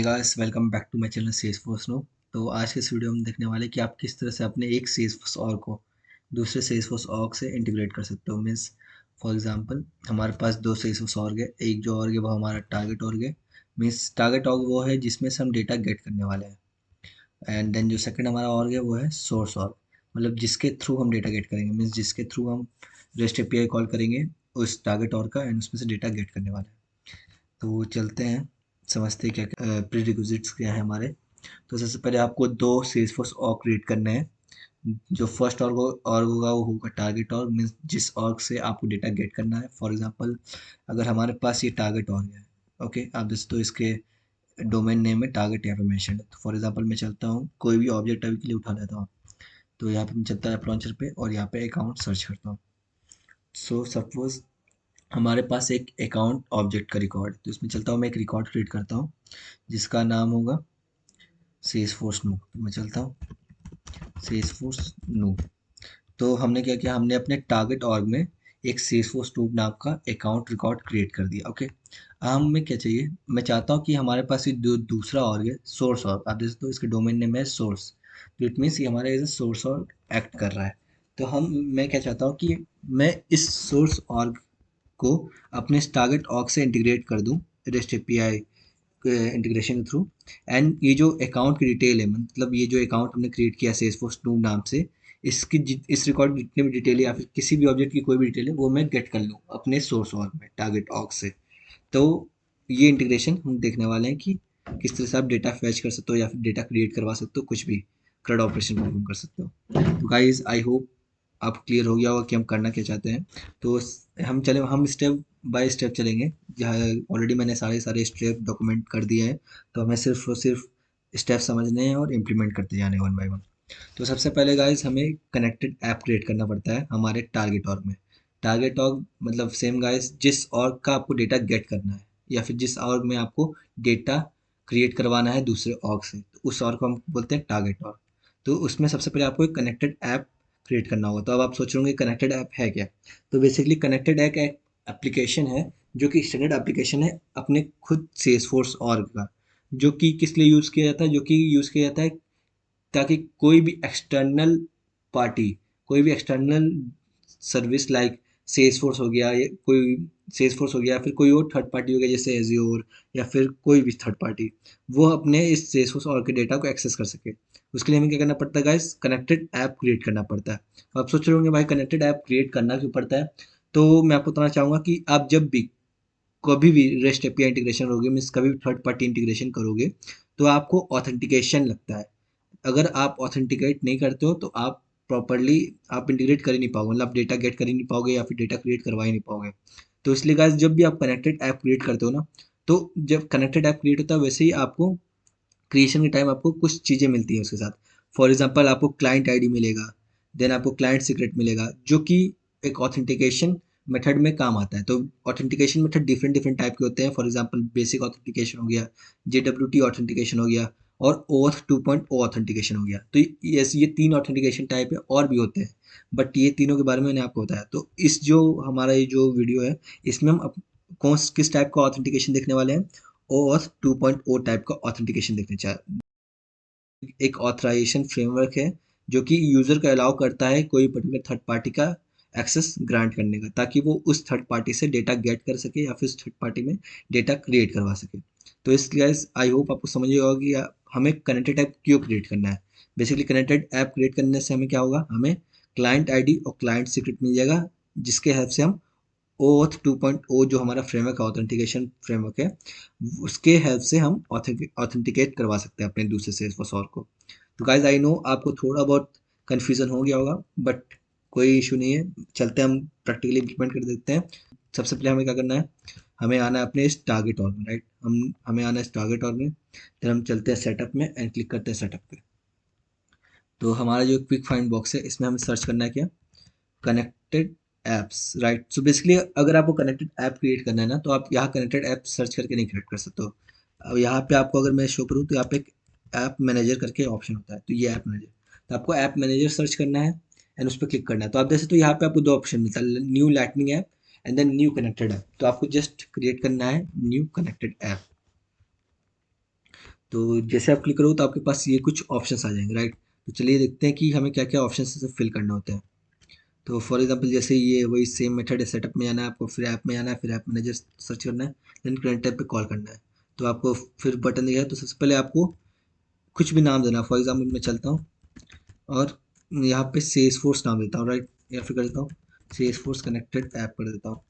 Guys, welcome back to my channel Salesforce noob. तो आज के इस वीडियो में हम देखने वाले कि आप किस तरह से अपने एक सेल्सफोर्स ऑर्ग को दूसरे सेल्सफोर्स ऑर्ग से इंटीग्रेट कर सकते हो। मीन्स फॉर एग्जांपल हमारे पास दो सेल्सफोर्स ऑर्ग है। एक जो ऑर्ग है वो हमारा टारगेट ऑर्ग है। मीन्स टारगेट ऑर्ग वो है जिसमें से हम डेटा गेट करने वाले हैं। एंड देन जो सेकंड हमारा ऑर्ग है वो है सोर्स ऑर्ग, मतलब जिसके थ्रू हम डेटा गेट करेंगे। मीन्स जिसके थ्रू हम रेस्ट एपीआई कॉल करेंगे उस टारगेट ऑर्ग का, एंड उसमें से डेटा गेट करने वाले हैं। तो चलते हैं, समझते हैं क्या प्रीरिक्विजिट्स क्या है हमारे। तो सबसे पहले आपको दो सेल्सफोर्स ऑर्ग क्रिएट करने हैं। जो फर्स्ट ऑर्ग होगा वो होगा टारगेट ऑर्ग, मीन्स जिस ऑर्ग से आपको डेटा गेट करना है। फॉर एग्जांपल अगर हमारे पास ये टारगेट ऑर्ग है, ओके, आप जैसे तो इसके डोमेन नेम में टारगेट यहाँ पे मेंशन है। तो फॉर एग्जांपल मैं चलता हूँ, कोई भी ऑब्जेक्ट अभी के लिए उठा लेता हूँ। तो यहाँ पे मैं चलता है ऐप लॉन्चर पे और यहाँ पे अकाउंट सर्च करता हूँ। सो सपोज हमारे पास एक अकाउंट ऑब्जेक्ट का रिकॉर्ड, तो इसमें चलता हूँ, मैं एक रिकॉर्ड क्रिएट करता हूँ जिसका नाम होगा सेल्सफोर्स नो। तो मैं चलता हूँ सेल्सफोर्स नो। तो हमने क्या किया, हमने अपने टारगेट ऑर्ग में एक सेल्सफोर्स नो नाम का अकाउंट रिकॉर्ड क्रिएट कर दिया। ओके, अब हमें क्या चाहिए, मैं चाहता हूँ कि हमारे पास ये दूसरा ऑर्ग है सोर्स ऑर्ग। आप जैसे तो इसके डोमेन नेम है सोर्स, तो इट मीन्स ये हमारा as a source org act कर रहा है। तो मैं क्या चाहता हूँ कि मैं इस सोर्स ऑर्ग को अपने टारगेट ऑर्ग से इंटीग्रेट कर दूं रेस्ट एपीआई इंटीग्रेशन के थ्रू। एंड ये जो अकाउंट की डिटेल है, मतलब ये जो अकाउंट हमने क्रिएट किया सेल्सफोर्स टू नाम से, इस रिकॉर्ड की जितनी भी डिटेल है या फिर किसी भी ऑब्जेक्ट की कोई भी डिटेल है वो मैं गेट कर लूँ अपने सोर्स ऑर्ग में टारगेट ऑर्ग से। तो ये इंटीग्रेशन हम देखने वाले हैं कि किस तरह से आप डेटा फैच कर सकते हो या फिर डेटा क्रिएट करवा सकते हो, कुछ भी CRUD ऑपरेशन परफॉर्म कर सकते हो। तो गाइज आई होप आप क्लियर हो गया होगा कि हम करना क्या चाहते हैं। तो हम स्टेप बाय स्टेप चलेंगे, जहाँ ऑलरेडी मैंने सारे सारे स्टेप डॉक्यूमेंट कर दिए हैं। तो हमें सिर्फ और सिर्फ स्टेप समझने हैं और इम्प्लीमेंट करते जाने हैं वन बाय वन। तो सबसे पहले गाइज हमें कनेक्टेड ऐप क्रिएट करना पड़ता है हमारे टारगेट ऑर्ग में। टारगेट ऑर्ग मतलब सेम गाइज, जिस ऑर्ग का आपको डेटा गेट करना है या फिर जिस ऑर्ग में आपको डेटा क्रिएट करवाना है दूसरे ऑर्ग से, तो उस ऑर्ग को हम बोलते हैं टारगेट ऑर्ग। तो उसमें सबसे पहले आपको एक कनेक्टेड ऐप क्रिएट करना होगा। तो अब आप सोच रहे होंगे कनेक्टेड ऐप है क्या। तो बेसिकली कनेक्टेड ऐप एक एप्लीकेशन है जो कि स्टैंडर्ड एप्लीकेशन है अपने खुद सेल्सफोर्स ऑर्ग का, जो कि किस लिए यूज़ किया जाता है, जो कि यूज़ किया जाता है ताकि कोई भी एक्सटर्नल सर्विस लाइक सेल्सफोर्स हो गया, या कोई सेल्सफोर्स हो गया, फिर कोई और थर्ड पार्टी हो गया जैसे एज़्योर, या फिर कोई भी थर्ड पार्टी, वो अपने इस सेल्सफोर्स और के डेटा को एक्सेस कर सके। उसके लिए हमें क्या करना पड़ता है गाइस, कनेक्टेड ऐप क्रिएट करना पड़ता है। आप सोच रहे होंगे भाई कनेक्टेड ऐप क्रिएट करना क्यों पड़ता है। तो मैं आपको बताना चाहूँगा कि आप जब भी कभी भी रेस्ट एपीआई इंटीग्रेशन करोगे, मीन्स कभी भी थर्ड पार्टी इंटीग्रेशन करोगे, तो आपको ऑथेंटिकेशन लगता है। अगर आप ऑथेंटिकेट नहीं करते हो तो आप प्रॉपरली आप इंटीग्रेट कर ही नहीं पाओगे, मतलब डेटा गेट कर ही नहीं पाओगे या फिर डेटा क्रिएट करवा ही नहीं पाओगे। तो इसलिए गाइस जब भी आप कनेक्टेड ऐप क्रिएट करते हो ना, तो जब कनेक्टेड ऐप क्रिएट होता है वैसे ही आपको क्रिएशन के टाइम आपको कुछ चीज़ें मिलती हैं उसके साथ। फॉर एग्जांपल आपको क्लाइंट आईडी मिलेगा, देन आपको क्लाइंट सीक्रेट मिलेगा, जो कि एक ऑथेंटिकेशन मेथड में काम आता है। तो authentication method different different type के होते हैं। फॉर एग्जांपल बेसिक ऑथेंटिकेशन हो गया, JWT ऑथेंटिकेशन हो गया, और OAuth 2.0 ऑथेंटिकेशन हो गया। तो ये तीन ऑथेंटिकेशन टाइप है, और भी होते हैं, बट ये तीनों के बारे में मैंने आपको बताया। तो इस जो हमारा ये जो वीडियो है, इसमें हम कौन किस टाइप का ऑथेंटिकेशन देखने वाले हैं, OAuth 2.0 टाइप का ऑथेंटिकेशन देखने चाह एक ऑथराइजेशन फ्रेमवर्क है जो कि यूज़र को अलाउ करता है कोई पर्टिकुलर थर्ड पार्टी का एक्सेस ग्रांट करने का, ताकि वो उस थर्ड पार्टी से डेटा गेट कर सके या फिर उस थर्ड पार्टी में डेटा क्रिएट करवा सके। तो इसलिए आई होप आपको समझ गया होगा कि हमें कनेक्टेड ऐप क्यों क्रिएट करना है। बेसिकली कनेक्टेड ऐप क्रिएट करने से हमें क्या होगा, हमें क्लाइंट आईडी और क्लाइंट सीक्रेट मिल जाएगा, जिसके हेल्प से हम OAuth 2.0 जो हमारा फ्रेमवर्क है, ऑथेंटिकेशन फ्रेमवर्क है, उसके हेल्प से हम ऑथेंटिकेट करवा सकते हैं अपने दूसरे सेल्सफोर्स और को। तो गाइज आई नो आपको थोड़ा बहुत कन्फ्यूजन हो गया होगा, बट कोई इशू नहीं है, चलते हैं हम प्रैक्टिकली इम्प्लीमेंट कर देते हैं। सबसे पहले हमें क्या करना है, हमें आना है अपने इस टारगेट ऑर्ग में, राइट। हमें आना है इस टारगेट ऑर्ग में, फिर हम चलते हैं सेटअप में एंड क्लिक करते हैं सेटअप पे। तो हमारा जो क्विक फाइंड बॉक्स है इसमें हमें सर्च करना है क्या, connected apps, right. So basically अगर आपको कनेक्टेड ऐप क्रिएट करना है ना, तो आप यहाँ कनेक्टेड ऐप सर्च करके नहीं क्रिएट कर सकते हो। अब यहाँ पे आपको अगर मैं शो करूँ तो यहाँ पे एक ऐप मैनेजर करके ऑप्शन होता है, तो ये ऐप मैनेजर, तो आपको ऐप मैनेजर सर्च करना है एंड उस पर क्लिक करना है। तो आप जैसे तो यहाँ पे आपको दो ऑप्शन मिलता है, new lightning app and then new connected app. तो आपको जस्ट क्रिएट करना है न्यू कनेक्टेड ऐप। तो जैसे आप क्लिक करोगे तो आपके पास ये कुछ ऑप्शंस आ जाएंगे, राइट। तो चलिए देखते हैं कि हमें क्या क्या ऑप्शन से फिल करना होता है। तो फॉर एग्जांपल जैसे ये वही सेम मेथड है, सेटअप में आना है आपको, फिर ऐप में आना है, फिर ऐप मैनेजर सर्च करना है, देन करंट टैब पे कॉल करना है। तो आपको फिर बटन दिया है, तो सबसे पहले आपको कुछ भी नाम देना है। फॉर एग्जांपल मैं चलता हूँ और यहाँ पे सेल्स फोर्स नाम देता हूँ, राइट, या फिर कर देता हूँ सेल्स फोर्स कनेक्टेड ऐप कर देता हूँ।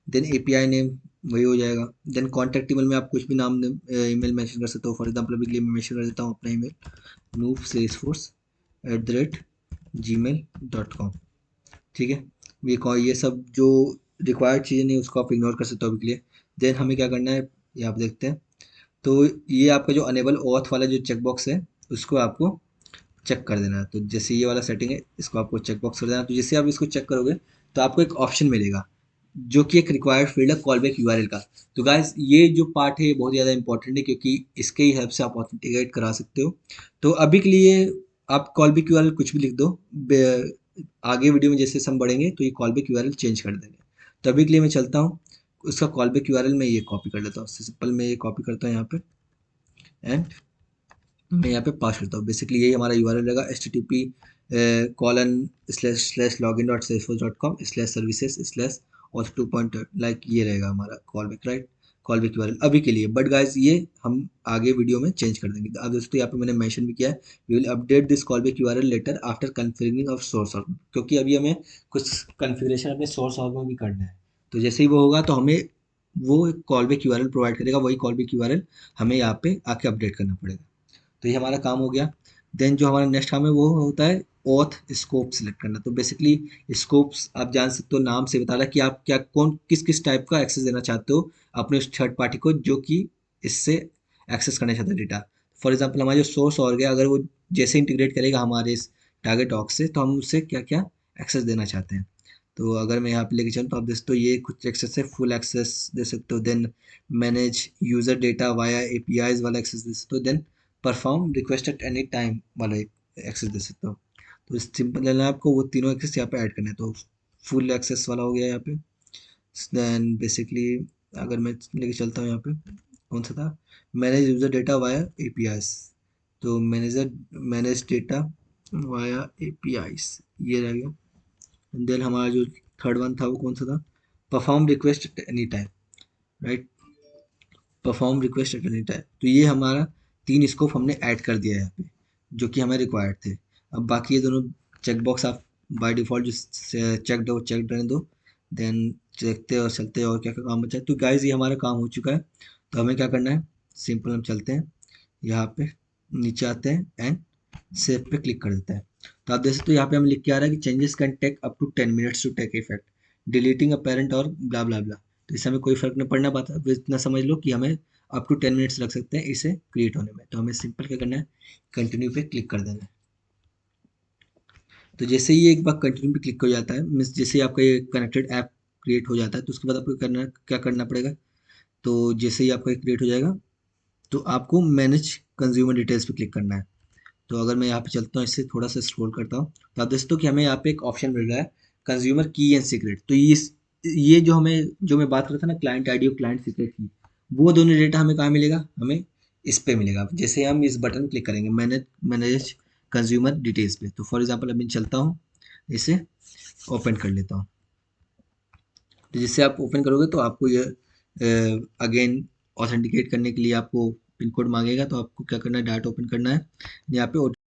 देन एपीआई नेम वही हो जाएगा। देन कॉन्टैक्ट ईमेल में आप कुछ भी नाम ईमेल मेंशन कर सकते हो। फॉर एग्जांपल अभी के लिए मैं मेंशन कर देता हूँ अपना ईमेल, noobsalesforce@gmail.com। ठीक है, ये सब जो रिक्वायर्ड चीज़ें नहीं उसको आप इग्नोर कर सकते हो अभी के लिए। देन हमें क्या करना है, ये आप देखते हैं। तो ये आपका जो अनेबल ऑथ वाला जो चेकबॉक्स है उसको आपको चेक कर देना है। तो जैसे ये वाला सेटिंग है इसको आपको चेक बॉक्स कर देना है। तो जैसे आप इसको चेक करोगे तो आपको एक ऑप्शन मिलेगा जो कि एक रिक्वायर्ड फील्ड है कॉल बैक यूआरएल का। तो गाइस ये जो पार्ट है ये बहुत ज़्यादा इंपॉर्टेंट है क्योंकि इसके ही हेल्प से आप ऑथेंटिकेट करा सकते हो। तो अभी के लिए आप कॉल बैक यूआरएल कुछ भी लिख दो, आगे वीडियो में जैसे हम बढ़ेंगे तो ये कॉल बैक यूआरएल चेंज कर देंगे। तो अभी के लिए मैं चलता हूँ, उसका कॉल बैक यूआरएल मैं ये कॉपी कर लेता हूँ। सिंपल मैं ये कॉपी करता हूँ यहाँ पे एंड मैं यहाँ पे पास करता हूँ। बेसिकली यही हमारा यूआरएल रहेगा, http://login.salesforce.com/services/auth2 लाइक ये रहेगा हमारा call back, right, call back URL अभी के लिए। बट गाइस ये हम आगे वीडियो में चेंज कर देंगे। अब दोस्तों यहाँ पे मैंने मेंशन भी किया है, we will update this call back URL later after configuring of source org, क्योंकि अभी हमें कुछ कन्फिग्रेशन अपने सोर्स ऑर्ग में भी करना है। तो जैसे ही वो होगा तो हमें वो कॉल बैक यूआरएल प्रोवाइड करेगा, वही कॉल बैक यूआरएल हमें यहाँ पे आके अपडेट करना पड़ेगा। तो ये हमारा काम हो गया। देन जो हमारा नेक्स्ट काम है वो होता है ऑथ स्कोप सिलेक्ट करना। तो बेसिकली स्कोप्स आप जान सकते हो, नाम से बता रहा है कि आप क्या कौन किस किस टाइप का एक्सेस देना चाहते हो अपने उस थर्ड पार्टी को जो कि इससे एक्सेस करना चाहता है डेटा। फॉर एग्जांपल हमारा जो सोर्स और गया, अगर वो जैसे इंटीग्रेट करेगा हमारे इस टारगेट ऑक्स से तो हम उससे क्या क्या एक्सेस देना चाहते हैं। तो अगर मैं यहाँ पे लेके चलूँ तो आप देख सकते हो ये कुछ एक्सेस है, फुल एक्सेस दे सकते हो। Then manage user data via APIs वाला एक्सेस दे सकते हो। Then perform request at any time वाला एक्सेस दे सकते हो। तो सिंपल है आपको वो तीनों एक्सेस यहाँ पे ऐड करना है। तो फुल एक्सेस वाला हो गया यहाँ पे। देन बेसिकली अगर मैं लेके चलता हूँ यहाँ पे कौन सा था, manage user data via APIs. तो मैनेज डेटा वाया एपीआईज ये रह गया। देन हमारा जो थर्ड वन था वो कौन सा था, perform request at any time, right, perform request at any time. तो ये हमारा तीन स्कोप हमने ऐड कर दिया है यहाँ पे जो कि हमें रिक्वायर्ड थे। अब बाकी ये दोनों चेकबॉक्स आप बाय डिफ़ॉल्ट जो चेक रहने दो। देन देखते और चलते हैं और क्या क्या काम बचा है। तो गाइज ये हमारा काम हो चुका है। तो हमें क्या करना है, सिंपल हम चलते हैं यहाँ पे, नीचे आते हैं एंड सेव पे क्लिक कर देते हैं। तो आप देख सकते हो यहाँ पे हमें लिख के आ रहा है कि changes can take up to 10 minutes to take effect, deleting a parent और ब्ला ब्ला ब्ला। तो इससे हमें कोई फर्क नहीं पड़ना पाता, बस इतना समझ लो कि हमें अप टू 10 मिनट्स लग सकते हैं इसे क्रिएट होने में। तो हमें सिंपल क्या करना है, कंटिन्यू पे क्लिक कर देना है। तो जैसे ही एक बार कंटिन्यू पे क्लिक हो जाता है, मीन्स जैसे ही आपका ये कनेक्टेड ऐप क्रिएट हो जाता है तो उसके बाद आपको करना क्या करना पड़ेगा। तो जैसे ही आपका क्रिएट हो जाएगा तो आपको मैनेज कंज्यूमर डिटेल्स पे क्लिक करना है। तो अगर मैं यहाँ पे चलता हूँ, इससे थोड़ा सा स्क्रॉल करता हूँ तो आप देखते हो कि हमें यहाँ पे एक ऑप्शन मिल रहा है कंज्यूमर की एंड सीक्रेट। तो ये जो मैं बात कर रहा था ना, क्लाइंट आईडी और क्लाइंट सीक्रेट की, वो दोनों डेटा हमें कहाँ मिलेगा, हमें इस पे मिलेगा जैसे हम इस बटन क्लिक करेंगे मैनेज कंज्यूमर डिटेल्स पे। तो फॉर एग्जांपल अभी चलता हूँ, इसे ओपन कर लेता हूँ। तो जिससे आप ओपन करोगे तो आपको ये अगेन ऑथेंटिकेट करने के लिए आपको पिन कोड मांगेगा। तो आपको क्या करना है, डाटा ओपन करना है, यहाँ पे ओटीपी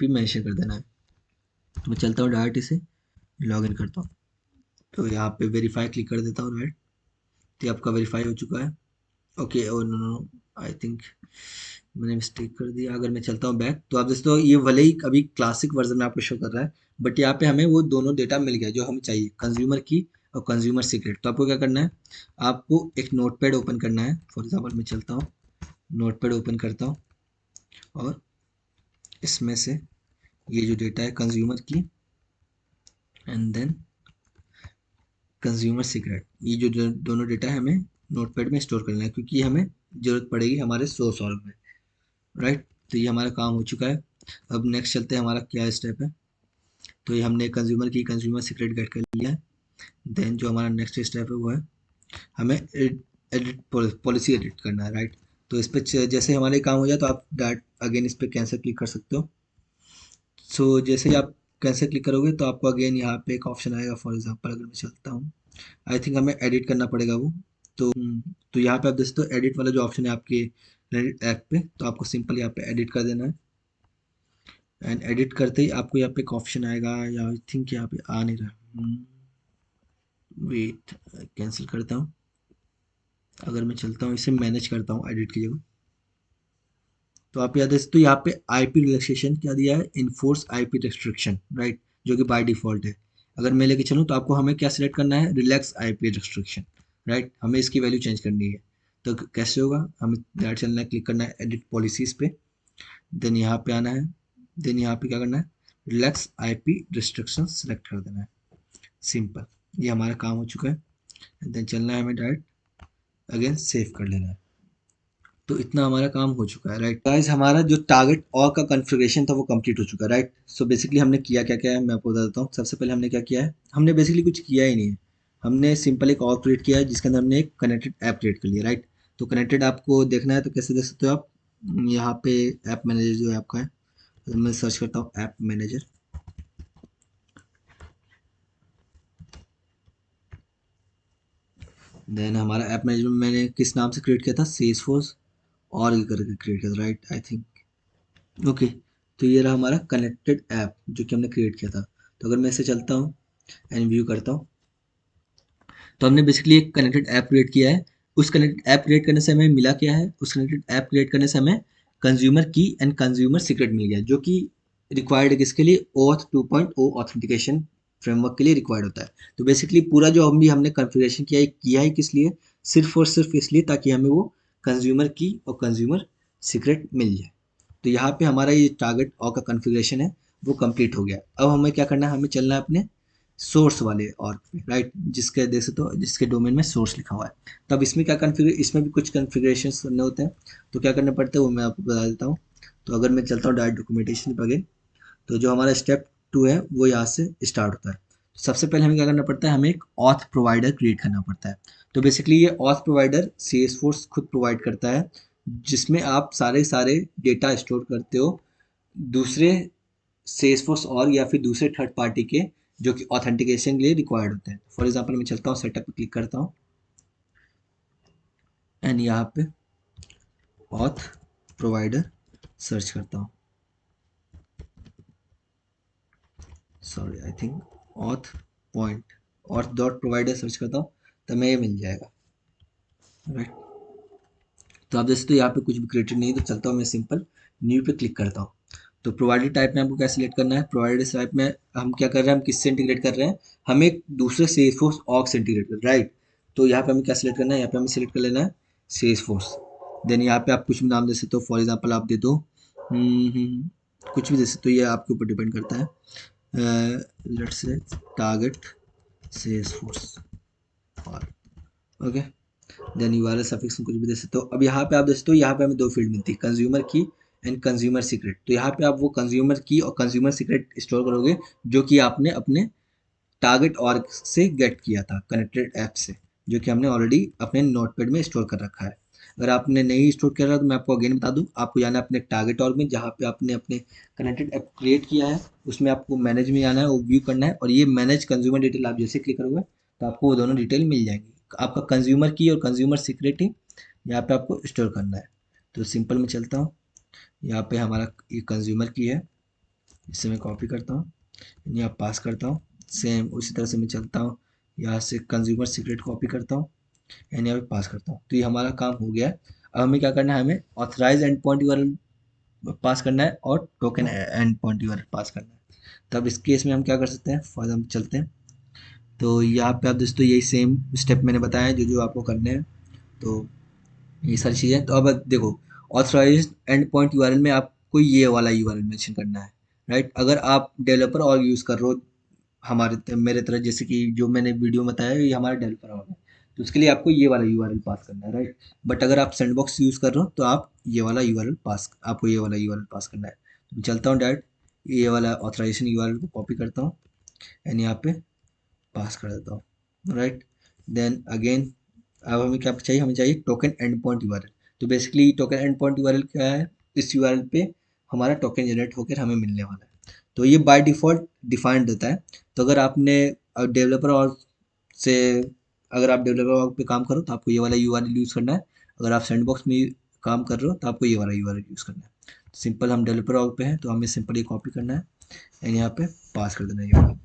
मेंशन कर देना है। तो मैं चलता हूँ डायरेक्ट इसे लॉग इन करता हूँ। तो यहाँ पे वेरीफाई क्लिक कर देता हूँ, राइट। तो ये आपका वेरीफाई हो चुका है। Okay, oh no no, I think मैंने मिस्टेक कर दिया। अगर मैं चलता हूँ बैक तो आप दोस्तों ये भले ही अभी क्लासिक वर्जन में आपको शो कर रहा है, बट यहाँ पे हमें वो दोनों डेटा मिल गया जो हमें चाहिए, कंज्यूमर की और कंज्यूमर सीक्रेट। तो आपको क्या करना है, आपको एक नोटपैड ओपन करना है। फॉर एग्जाम्पल मैं चलता हूँ, नोटपैड ओपन करता हूँ और इसमें से ये जो डेटा है कंज्यूमर की एंड देन कंज्यूमर सीक्रेट, ये जो दोनों डेटा है हमें नोटपैड में स्टोर करना है क्योंकि ये हमें ज़रूरत पड़ेगी हमारे सोर्स सॉल्व में, राइट। तो ये हमारा काम हो चुका है। अब नेक्स्ट चलते हैं, हमारा क्या स्टेप है। तो ये हमने कंज्यूमर की कंज्यूमर सीक्रेट गेट कर लिया है। देन जो हमारा नेक्स्ट स्टेप है वो है हमें एडिट पॉलिसी एडिट करना है, राइट। तो इस पर जैसे हमारे काम हो जाए तो आप डाट अगेन इस पर कैंसिल क्लिक कर सकते हो। सो जैसे ही आप कैंसिल क्लिक करोगे तो आपको अगेन यहाँ पे एक ऑप्शन आएगा। फॉर एग्जांपल अगर मैं चलता हूँ, आई थिंक हमें एडिट करना पड़ेगा वो। तो यहाँ पे आप देख सकते हो एडिट वाला जो ऑप्शन है आपके ऐप पे, तो आपको सिंपल यहाँ पे एडिट कर देना है। एंड एडिट करते ही आपको यहाँ पे एक ऑप्शन आएगा, या आई थिंक यहाँ पे आ नहीं रहा। वेट, कैंसिल करता हूँ। अगर मैं चलता हूँ इसे मैनेज करता हूँ एडिट की जगह, तो आप याद है तो यहाँ पे आईपी रिलैक्सेशन क्या दिया है, इन्फोर्स आईपी रेस्ट्रिक्शन, राइट, जो कि बाय डिफॉल्ट है। अगर मैं लेके चलूँ तो आपको हमें क्या सिलेक्ट करना है, रिलैक्स आईपी रेस्ट्रिक्शन, राइट, हमें इसकी वैल्यू चेंज करनी है। तो कैसे होगा, हमें डायरेक्ट चलना है, क्लिक करना है एडिट पॉलिसीज पे, देन यहाँ पे आना है, देन यहाँ पे क्या करना है, रिलैक्स आईपी रिस्ट्रिक्शन सेलेक्ट कर देना है। सिंपल, ये हमारा काम हो चुका है। देन चलना है हमें डायरेक्ट, अगेन सेव कर लेना है। तो इतना हमारा काम हो चुका है, राइट गाइस। हमारा जो टारगेट और का कॉन्फ़िगरेशन था वो कंप्लीट हो चुका है, राइट। सो बेसिकली हमने किया क्या क्या है मैं आपको बता देता हूँ। सबसे पहले हमने क्या किया है, हमने बेसिकली कुछ किया ही नहीं है। हमने सिंपल एक और क्रिएट किया है जिसके अंदर हमने एक कनेक्टेड ऐप क्रिएट कर लिया, राइट। तो कनेक्टेड आपको देखना है तो कैसे देख सकते हो आप, यहाँ पे ऐप मैनेजर जो है आपका है, तो मैं सर्च करता हूँ ऐप मैनेजर। देन हमारा ऐप मैनेजर मैंने किस नाम से क्रिएट किया था, सेल्सफोर्स और करके क्रिएट किया था, राइट, आई थिंक। ओके, तो ये रहा हमारा कनेक्टेड ऐप जो कि हमने क्रिएट किया था। तो अगर मैं इसे चलता हूँ एंड व्यू करता हूँ, तो हमने बेसिकली एक कनेक्टेड ऐप क्रिएट किया है। उस कनेक्टेड ऐप क्रिएट करने से हमें मिला क्या है, उस कनेक्टेड ऐप क्रिएट करने से हमें कंज्यूमर की एंड कंज्यूमर सीक्रेट मिल गया, जो कि रिक्वायर्ड है किसके लिए, OAuth 2.0 ऑथेंटिकेशन फ्रेमवर्क के लिए रिक्वायर्ड होता है। तो बेसिकली पूरा जो हमने कॉन्फ़िगरेशन किया है किस लिए, सिर्फ और सिर्फ इसलिए ताकि हमें वो कंज्यूमर की और कंज्यूमर सीक्रेट मिल जाए। तो यहाँ पे हमारा ये टारगेट और का कॉन्फ़िगरेशन है वो कंप्लीट हो गया। अब हमें क्या करना है, हमें चलना है अपने सोर्स वाले और राइट, जिसके देख सकते हो जिसके डोमेन में सोर्स लिखा हुआ है। तब इसमें क्या कॉन्फ़िगर, इसमें भी कुछ कॉन्फ़िगरेशन करने होते हैं। तो क्या करना पड़ता है वो मैं आपको बता देता हूँ। तो अगर मैं चलता हूँ डायरेक्ट डॉक्यूमेंटेशन पर अगेन, तो जो हमारा स्टेप 2 है वो यहाँ से स्टार्ट होता है। सबसे पहले हमें क्या करना पड़ता है, हमें एक ऑथ प्रोवाइडर क्रिएट करना पड़ता है। तो बेसिकली ये ऑथ प्रोवाइडर सेल्सफोर्स खुद प्रोवाइड करता है, जिसमें आप सारे सारे डेटा स्टोर करते हो दूसरे सेल्सफोर्स और या फिर दूसरे थर्ड पार्टी के, जो कि ऑथेंटिकेशन के लिए रिक्वायर्ड होते हैं। फॉर एग्जांपल मैं चलता हूँ सेटअप पे क्लिक करता हूँ एंड यहाँ पे ऑथ प्रोवाइडर सर्च करता हूँ, sorry I think auth point, auth dot provider search करता हूँ तो मैं ये मिल जाएगा, राइट। तो आप जैसे तो यहाँ पे कुछ भी क्रिएटेड नहीं है, तो चलता हूँ मैं सिंपल न्यू पे क्लिक करता हूँ। तो प्रोवाइडर टाइप में आपको क्या सिलेक्ट करना है, प्रोवाइडर टाइप में हम क्या कर रहे हैं, हम किससे इंटीग्रेट कर रहे हैं, हम एक दूसरे सेल्सफोर्स ऑर्ग से इंटीग्रेट कर रहे हैं, राइट। तो यहाँ पे हमें क्या सिलेक्ट करना है, यहाँ पे हमें सिलेक्ट कर लेना है सेल्सफोर्स। देन यहाँ पे आप कुछ भी नाम दे सकते हो, फॉर एग्जाम्पल आप दे दो कुछ भी दे सकते हो, ये आपके ऊपर डिपेंड करता है। लेट्स से टारगेट सेल्सफोर्स और ओके, देन यूआरएल सफिक्स कुछ भी दे सकते हो। अब यहाँ पे आप दे सकते हो, यहाँ पे हमें दो फील्ड मिलती है, कंज्यूमर की एंड कंज्यूमर सीक्रेट। तो यहाँ पे आप वो कंज्यूमर की और कंज्यूमर सीक्रेट स्टोर करोगे जो कि आपने अपने टारगेट ऑर्ग से गेट किया था कनेक्टेड ऐप से, जो कि हमने ऑलरेडी अपने नोटपैड में स्टोर कर रखा है। अगर आपने नहीं स्टोर कर रहा तो मैं आपको अगेन बता दूं, आपको जाना है अपने टारगेट ऑर्ग में जहाँ पे आपने अपने कनेक्टेड ऐप क्रिएट किया है, उसमें आपको मैनेज में आना है, वो व्यू करना है, और ये मैनेज कंज्यूमर डिटेल आप जैसे क्लिक करोगे तो आपको वो दोनों डिटेल मिल जाएंगी। आपका कंज्यूमर की और कंज्यूमर सीक्रेट ही यहाँ पे आपको स्टोर करना है। तो सिंपल में चलता हूँ, यहाँ पे हमारा ये कंज्यूमर की है, इसे मैं कॉपी करता हूँ, यहाँ पास करता हूँ। सेम उसी तरह से मैं चलता हूँ, यहाँ से कंज्यूमर सीक्रेट कॉपी करता हूँ एंड यहाँ पे पास करता हूँ। तो ये हमारा काम हो गया है। अब हमें क्या करना है, हमें ऑथराइज एंड पॉइंट यूआरएल पास करना है और टोकन एंड पॉइंट यूआरएल पास करना है। तब इस केस में हम क्या कर सकते हैं, फॉर एग्जाम्पल चलते हैं, तो यहाँ पे आप दोस्तों यही सेम स्टेप मैंने बताया है जो जो आपको करने हैं। तो ये सारी चीज़ें, तो अब देखो ऑथराइज्ड एंड पॉइंट यूआरएल में आपको ये वाला यूआरएल मेंशन करना है, राइट। अगर आप डेवलपर और यूज़ कर रहे हो मेरे तरह, जैसे कि जो मैंने वीडियो में बताया ये हमारा डेवलपर होगा, तो उसके लिए आपको ये वाला यूआरएल पास करना है, राइट। बट अगर आप सैंडबॉक्स यूज़ कर रहे हो तो आप ये वाला यूआरएल पास आपको ये वाला यूआरएल पास करना है। तो मैं चलता हूँ डायरेक्ट, ये वाला ऑथराइजेशन यूआरएल को कॉपी करता हूँ एंड यहाँ पे पास कर देता हूँ, राइट। देन अगेन अब हमें क्या चाहिए, हमें चाहिए टोकन एंड पॉइंट यूआरएल। तो basically token and point URL क्या है, इस यूआरएल पे हमारा टोकन जनरेट होकर हमें मिलने वाला है। तो ये बाय डिफ़ॉल्ट डिफाइंड रहता है। तो अगर आपने डेवलपर और से अगर आप डेवलपर पे काम करो तो आपको ये वाला यूआरएल यूज़ करना है। अगर आप सैंडबॉक्स में काम कर रहे हो तो आपको ये वाला यूआरएल यूज़ करना है। सिंपल हम डेवलपर ऑग पे हैं तो हमें सिंपल ये कॉपी करना है एंड यहाँ पे पास कर देना है ये वाला।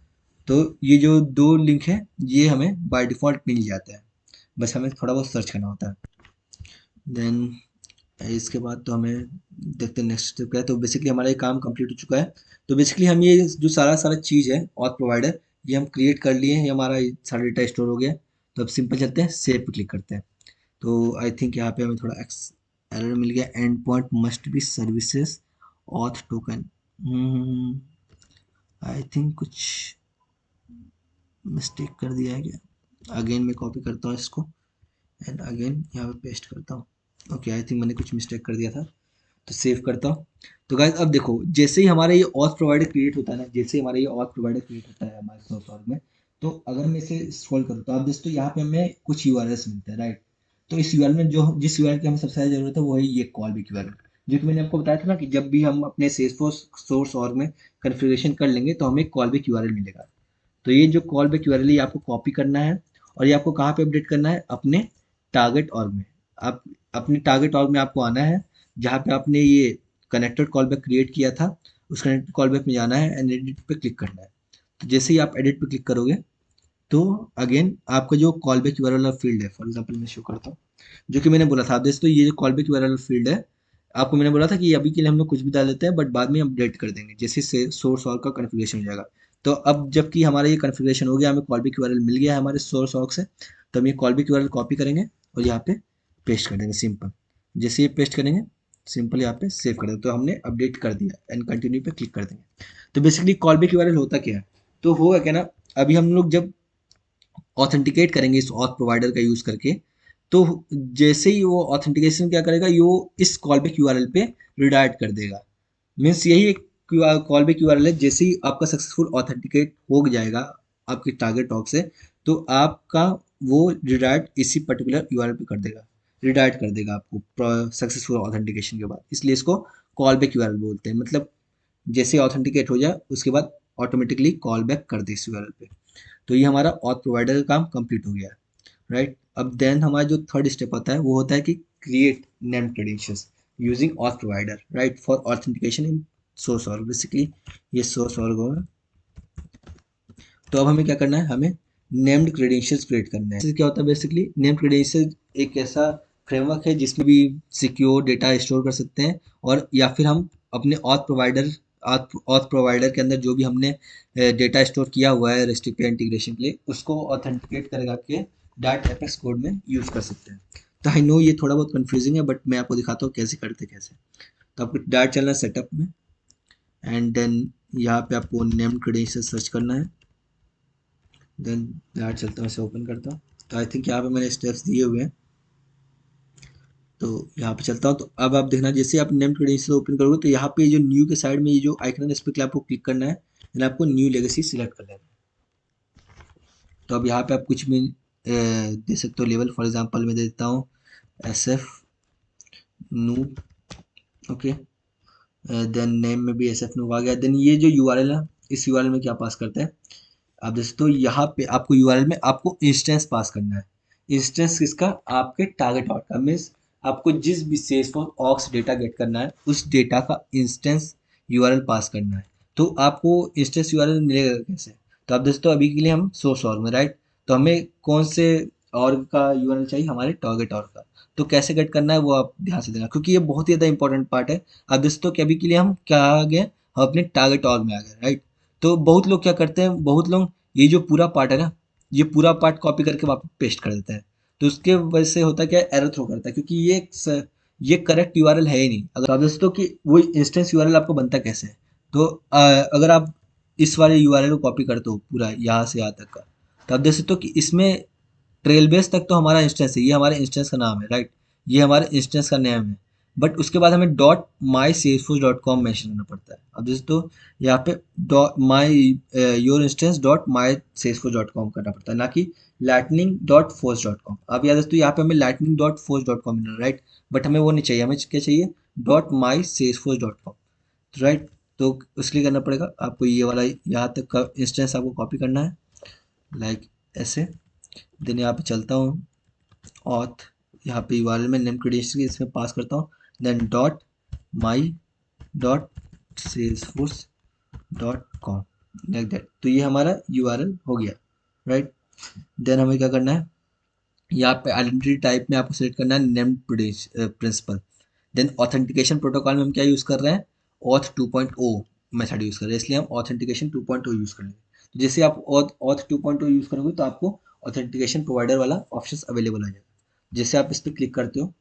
तो ये जो दो लिंक है ये हमें बाय डिफ़ॉल्ट मिल जाता है, बस हमें थोड़ा बहुत सर्च करना होता है। देन इसके बाद तो हमें देखते हैं नेक्स्ट स्टेप क्या है। तो बेसिकली हमारा ये काम कंप्लीट हो चुका है। तो बेसिकली हम ये जो सारा सारा चीज़ है ऑथ प्रोवाइडर ये हम क्रिएट कर लिए हैं, ये हमारा सारा डेटा स्टोर हो गया। तो अब सिंपल चलते हैं सेव पे क्लिक करते हैं। तो आई थिंक यहाँ पे हमें थोड़ा एरर मिल गया, and point must be services auth token. I think कुछ मिस्टेक कर दिया है क्या। अगेन मैं कॉपी करता हूँ इसको एंड अगेन यहाँ पे पेस्ट करता हूँ। ओके आई थिंक मैंने कुछ मिस्टेक कर दिया था, तो सेव करता हूँ। तो गाइस अब देखो जैसे ही हमारा ये ऑथ प्रोवाइडर क्रिएट होता है ना, जैसे ही हमारा ये ऑथ प्रोवाइडर क्रिएट होता है हमारे सोर्स ऑर्ग में, तो अगर मैं इसे स्क्रॉल करूँ तो आप दोस्तों यहाँ पे हमें कुछ यूआरएल्स मिलते हैं, राइट। तो इस यूआरएल में जो जिस यूआरएल की हमें सबसे ज़्यादा जरूरत है वो है ये कॉल बैक यूआरएल, जो कि मैंने आपको बताया था ना कि जब भी हम अपने सेल्सफोर्स सोर्स ऑर्ग में कन्फिग्रेशन कर लेंगे तो हमें कॉल बैक यूआरएल मिलेगा। तो ये जो कॉल बैक यूआरएल है ये आपको कॉपी करना है और ये आपको कहाँ पे अपडेट करना है, अपने टारगेट ऑर्ग में। आप अपने टारगेट ऑर्ग में आपको आना है जहाँ पे आपने ये कनेक्टेड कॉल बैक क्रिएट किया था, उस कनेक्टेड कॉल बैक में जाना है एंड एडिट पे क्लिक करना है। तो जैसे ही आप एडिट पे क्लिक करोगे तो अगेन आपका जो कॉल बैक यूआरएल वाला फील्ड है, फॉर एग्जांपल मैं शो करता हूँ, जो कि मैंने बोला था दोस्तों ये जो कॉल बैक यूआरएल फील्ड है, आपको मैंने बोला था कि अभी के लिए हम लोग कुछ भी डाल देते हैं बट बाद में अपडेट कर देंगे जैसे से सोर्स ऑर्ग का कन्फिग्रेशन हो जाएगा। तो अब जबकि हमारा ये कन्फिग्रेशन हो गया, हमें कॉल बैक यूआरएल मिल गया है हमारे सोर्स ऑर्ग से, तो हम ये कॉल बैक यूआरएल कॉपी करेंगे और यहाँ पे पेस्ट कर देंगे सिंपल। जैसे ये पेस्ट करेंगे सिंपल यहाँ पे सेव कर देंगे, तो हमने अपडेट कर दिया एंड कंटिन्यू पे क्लिक कर देंगे। तो बेसिकली कॉल बैक यूआरएल होता क्या है, तो होगा क्या ना, अभी हम लोग जब ऑथेंटिकेट करेंगे इस ऑथ प्रोवाइडर का यूज़ करके, तो जैसे ही वो ऑथेंटिकेशन क्या करेगा, यो इस कॉल बैक यूआरएल पे रिडायरेक्ट कर देगा। मीन्स यही एक कॉल बैक यूआरएल है, जैसे ही आपका सक्सेसफुल ऑथेंटिकेट हो जाएगा आपके टारगेट टॉक से, तो आपका वो रिडायरेक्ट इसी पर्टिकुलर यूआरएल पे कर देगा, रिडायरेक्ट कर देगा आपको सक्सेसफुल ऑथेंटिकेशन के बाद। इसलिए इसको कॉल बैक यूआरएल बोलते हैं। मतलब जैसे ऑथेंटिकेट हो जाए उसके बाद ऑटोमेटिकली कॉल बैक कर दे इस यूआरएल पे। तो ये हमारा ऑथ प्रोवाइडर का काम कंप्लीट हो गया, राइट। अब देन हमारा जो थर्ड स्टेप आता है वो होता है कि create name credentials using auth provider, right, for authentication in source org. Basically ये सोर्स ऑर्ग होगा। तो अब हमें क्या करना है, हमें नेम्ड क्रेडेंशियल्स क्रिएट करना है। इससे क्या होता है, बेसिकली नेम क्रेडेंशियल एक ऐसा फ्रेमवर्क है जिसमें भी सिक्योर डेटा स्टोर कर सकते हैं, और या फिर हम अपने ऑथ प्रोवाइडर के अंदर जो भी हमने डेटा स्टोर किया हुआ है रेस्ट एपीआई इंटीग्रेशन के लिए, उसको ऑथेंटिकेट करवा के डाट एपेक्स कोड में यूज़ कर सकते हैं। तो आई नो ये थोड़ा बहुत कंफ्यूजिंग है बट मैं आपको दिखाता हूँ कैसे करते कैसे। तो आपको डाट चलना है सेटअप में एंड देन यहाँ पे आपको नेम क्रेडेंशियल सर्च करना है। देन डाट चलता हूँ, इसे ओपन करता हूँ। तो आई थिंक यहाँ पे मैंने स्टेप्स दिए हुए हैं, तो यहाँ पे चलता हूँ। तो अब आप देखना जैसे आप नेम क्रेडेंशियल ओपन करोगे तो यहाँ पे जो न्यू के साइड में ये जो आइकन है इस पर आपको क्लिक करना है, देन आपको न्यू लेगेसी सिलेक्ट कर लेना है। तो अब यहाँ पे आप कुछ भी दे सकते हो लेवल, फॉर एग्जांपल मैं दे देता हूँ SF noob, okay. Then name में भी SF नूब आ गया। देन ये जो यूआरएल है इस यूआरएल में क्या पास करते हैं आप जैसे, तो यहाँ पे आपको यूआरएल में आपको इंस्टेंस पास करना है। इंस्टेंस किसका, आपके टारगेट ऑर्ग का। मीन्स आपको जिस भी सेल्सफोर्स ऑक्स डेटा गेट करना है उस डेटा का इंस्टेंस यूआरएल पास करना है। तो आपको इंस्टेंस यूआरएल मिलेगा कैसे, तो आप दोस्तों अभी के लिए हम सोर्स ऑर्ग में, राइट, तो हमें कौन से ऑर्ग का यूआरएल चाहिए, हमारे टारगेट ऑर्ग का। तो कैसे गेट करना है वो आप ध्यान से देना क्योंकि ये बहुत ही ज़्यादा इंपॉर्टेंट पार्ट है। अब दोस्तों कि अभी के लिए हम क्या आ गए, हम अपने टारगेट ऑर्ग में आ गए, राइट। तो बहुत लोग क्या करते हैं, बहुत लोग ये जो पूरा पार्ट है ना, ये पूरा पार्ट कॉपी करके वापस पेस्ट कर देते हैं। तो उसके वजह से होता है क्या, एरर थ्रो करता है क्योंकि ये करेक्ट यूआरएल है ही नहीं। अगर आप दोस्तों कि वो इंस्टेंस यूआरएल आपको बनता कैसे है, तो अगर आप इस वाले यूआरएल को कॉपी करते हो पूरा यहाँ से यहाँ तक का, तो आप देख सकते हो कि इसमें ट्रेल बेस तक तो हमारा इंस्टेंस है, ये हमारे इंस्टेंस का नाम है, राइट, ये हमारे इंस्टेंस का नेम है। बट उसके बाद हमें dot my Salesforce dot com mention करना पड़ता है। अब दोस्तों यहाँ पे dot my your instance dot my Salesforce dot com करना पड़ता है, ना कि lightning dot force dot com. अब याद दोस्तों यहाँ पे हमें lightning dot force dot com मिल रहा है, राइट, बट हमें वो नहीं चाहिए, हमें क्या चाहिए, .mysalesforce.com, राइट। तो उसके लिए करना पड़ेगा आपको ये वाला यहाँ तक का इंस्टेंस आपको कॉपी करना है, लाइक ऐसे। देन यहाँ पे चलता हूँ, ऑथ, यहाँ पे यूआरएल में नेम क्रेडेंशियल इसमें पास करता हूँ, then .my .salesforce.com, like that. तो ये हमारा यूआरएल हो गया, राइट। देन हमें क्या करना है, यहाँ पे आइडेंटिटी टाइप में आपको सेलेक्ट करना है name principal. Then authentication protocol में हम क्या यूज़ कर रहे हैं, ऑथ 2.0 मेथड यूज़ कर रहे हैं, इसलिए हम ऑथेंटिकेशन 2.0 यूज़ करेंगे। तो जैसे आप ऑथ 2.0 यूज़ करोगे तो आपको ऑथेंटिकेशन प्रोवाइडर वाला ऑप्शन अवेलेबल आ जाएगा। जैसे आप इस पर क्लिक करते हो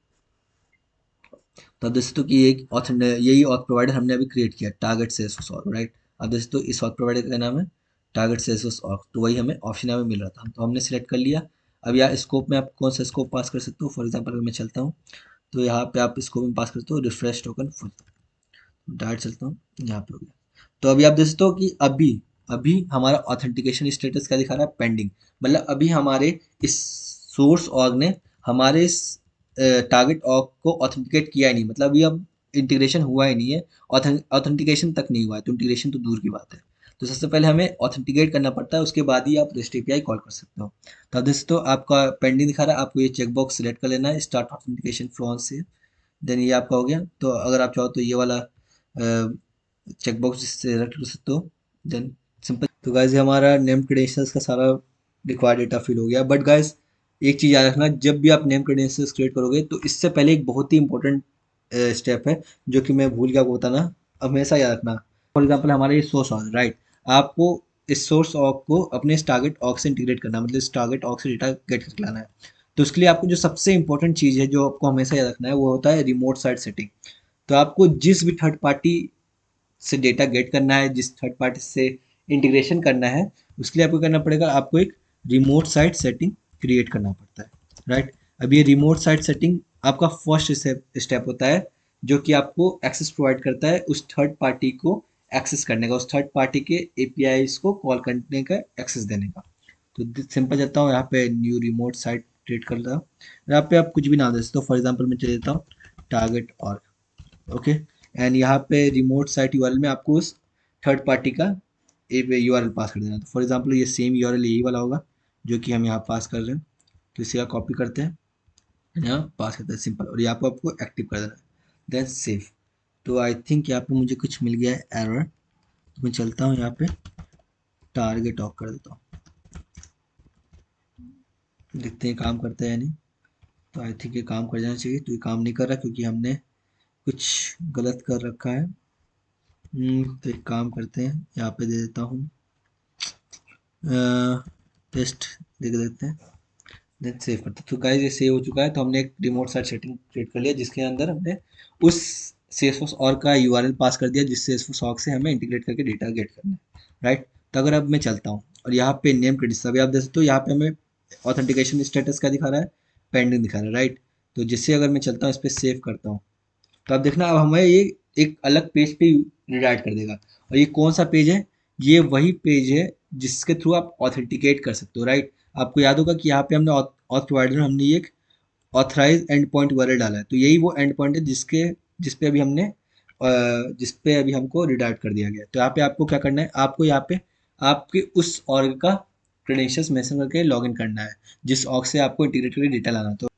तो अब दोस्तों कि यही ऑथ प्रोवाइडर हमने अभी क्रिएट किया, टारगेट सेल्सफोर्स ऑर्ग, राइट। अब दोस्तों इस ऑथ प्रोवाइडर का नाम है टारगेट सेल्सफोर्स ऑर्ग, तो वही हमें ऑप्शन यहाँ में मिल रहा था, तो हमने सिलेक्ट कर लिया। अब यहाँ स्कोप में आप कौन सा स्कोप पास कर सकते हो, फॉर एग्जाम्पल अगर मैं चलता हूँ तो यहाँ पे आप स्कोप में पास करते हो रिफ्रेश टोकन फुल, डायरेक्ट चलता हूँ, यहाँ पे हो गया। तो अभी आप देख सकते हो कि अभी अभी हमारा ऑथेंटिकेशन स्टेटस क्या दिखा रहा है, पेंडिंग। मतलब अभी हमारे इस सोर्स ऑर्ग ने हमारे इस टारगेट ऑर्ग को ऑथेंटिकेट किया ही नहीं, मतलब अभी अब इंटीग्रेशन हुआ ही नहीं है, ऑथेंटिकेशन तक नहीं हुआ है, तो इंटीग्रेशन तो दूर की बात है। तो सबसे पहले हमें ऑथेंटिकेट करना पड़ता है, उसके बाद ही आप REST API कॉल कर सकते हो। तो अब दोस्तों आपका पेंडिंग दिखा रहा है, आपको ये चेकबॉक्स सिलेक्ट कर लेना है, स्टार्ट ऑथेंटिकेशन फ्रॉम से। देन ये आपका हो गया। तो अगर आप चाहो तो ये वाला चेकबॉक्स सेलेक्ट कर सकते हो, देन सिंपल। तो गाइज ये हमारा नेम क्रेडेंशियल्स का सारा रिक्वायर्ड डेटा फिल हो गया। बट गाइज एक चीज़ याद रखना, जब भी आप नेम क्रेडेंशियल्स क्रिएट करोगे तो इससे पहले एक बहुत ही इंपॉर्टेंट स्टेप है जो कि मैं भूल गया आपको बताना, हमेशा याद रखना। फॉर एग्जाम्पल हमारा ये सोर्स ऑर्ग, राइट, आपको इस सोर्स ऑर्ग को अपने इस टारगेट ऑर्ग से इंटीग्रेट करना है, मतलब इस टारगेट ऑर्ग से डेटा गेट करके लाना है। तो उसके लिए आपको जो सबसे इंपॉर्टेंट चीज़ है जो आपको हमेशा याद रखना है वो होता है रिमोट साइट सेटिंग। तो आपको जिस भी थर्ड पार्टी से डेटा गेट करना है, जिस थर्ड पार्टी से इंटीग्रेशन करना है, उसके लिए आपको करना पड़ेगा, आपको एक रिमोट साइट सेटिंग क्रिएट करना पड़ता है, राइट। अब ये रिमोट साइट सेटिंग आपका फर्स्ट स्टेप होता है जो कि आपको एक्सेस प्रोवाइड करता है उस थर्ड पार्टी को एक्सेस करने का, उस थर्ड पार्टी के एपीआईज को कॉल करने का, एक्सेस देने का। तो सिंपल जाता हूँ यहाँ पे न्यू रिमोट साइट क्रिएट कर रहा हूँ, यहाँ पे आप कुछ भी नाम दे सकते हो, फॉर एग्जाम्पल मैं चले देता हूँ टारगेट ऑर्ग, ओके। एंड यहाँ पे रिमोट साइट यूआरएल में आपको उस थर्ड पार्टी का यूआरएल पास कर देना। तो फॉर एग्जांपल ये सेम यूआरएल यही वाला होगा जो कि हम यहाँ पास कर रहे हैं, तो इसे आप कॉपी करते हैं, यहाँ पास करते हैं, सिंपल। और यहाँ पे आपको एक्टिव कर देना है, देन सेव। तो आई थिंक यहाँ पे मुझे कुछ मिल गया है एरर, तो मैं चलता हूँ यहाँ पे टारगेट ऑफ कर देता हूँ, देखते हैं काम करता है या नहीं। तो आई थिंक ये काम कर जाना चाहिए, तो ये काम नहीं कर रहा क्योंकि हमने कुछ गलत कर रखा है। तो एक काम करते हैं, यहाँ पे दे देता हूँ टेस्ट, देख देते हैं, देन सेव करते हैं। तो गाइस ये सेव हो चुका है। तो हमने एक रिमोट साइट सेटिंग क्रिएट कर लिया जिसके अंदर हमने उस सेल्सफोर्स ऑर्ग का यूआरएल पास कर दिया जिस सेल्सफोर्स ऑर्ग से हमें इंटीग्रेट करके डेटा गेट करना है, राइट। तो अगर अब मैं चलता हूँ और यहाँ पे नेम क्रेडिट्स, अभी आप देख सकते हो यहाँ पे हमें ऑथेंटिकेशन स्टेटस क्या दिखा रहा है, पेंडिंग दिखा रहा है, राइट। तो जिससे अगर मैं चलता हूँ इस पर सेव करता हूँ तो आप देखना अब हमें ये एक अलग पेज पे रिडायरेक्ट कर देगा। और ये कौन सा पेज है, ये वही पेज है जिसके थ्रू आप ऑथेंटिकेट कर सकते हो, राइट। आपको याद होगा कि यहाँ पे हमने ऑथ प्रोवाइडर में हमने एक ऑथराइज एंड पॉइंट यूआरएल डाला है, तो यही वो एंड पॉइंट है जिस पे अभी हमने जिस पे अभी हमको रिडायरेक्ट कर दिया गया है। तो यहाँ पे आपको क्या करना है, आपको यहाँ पे आपके उस ऑर्ग का क्रेडेंशियल्स मेंशन करके लॉगिन करना है जिस ऑर्ग से आपको इंटीग्रेट करके डेटा लाना है। तो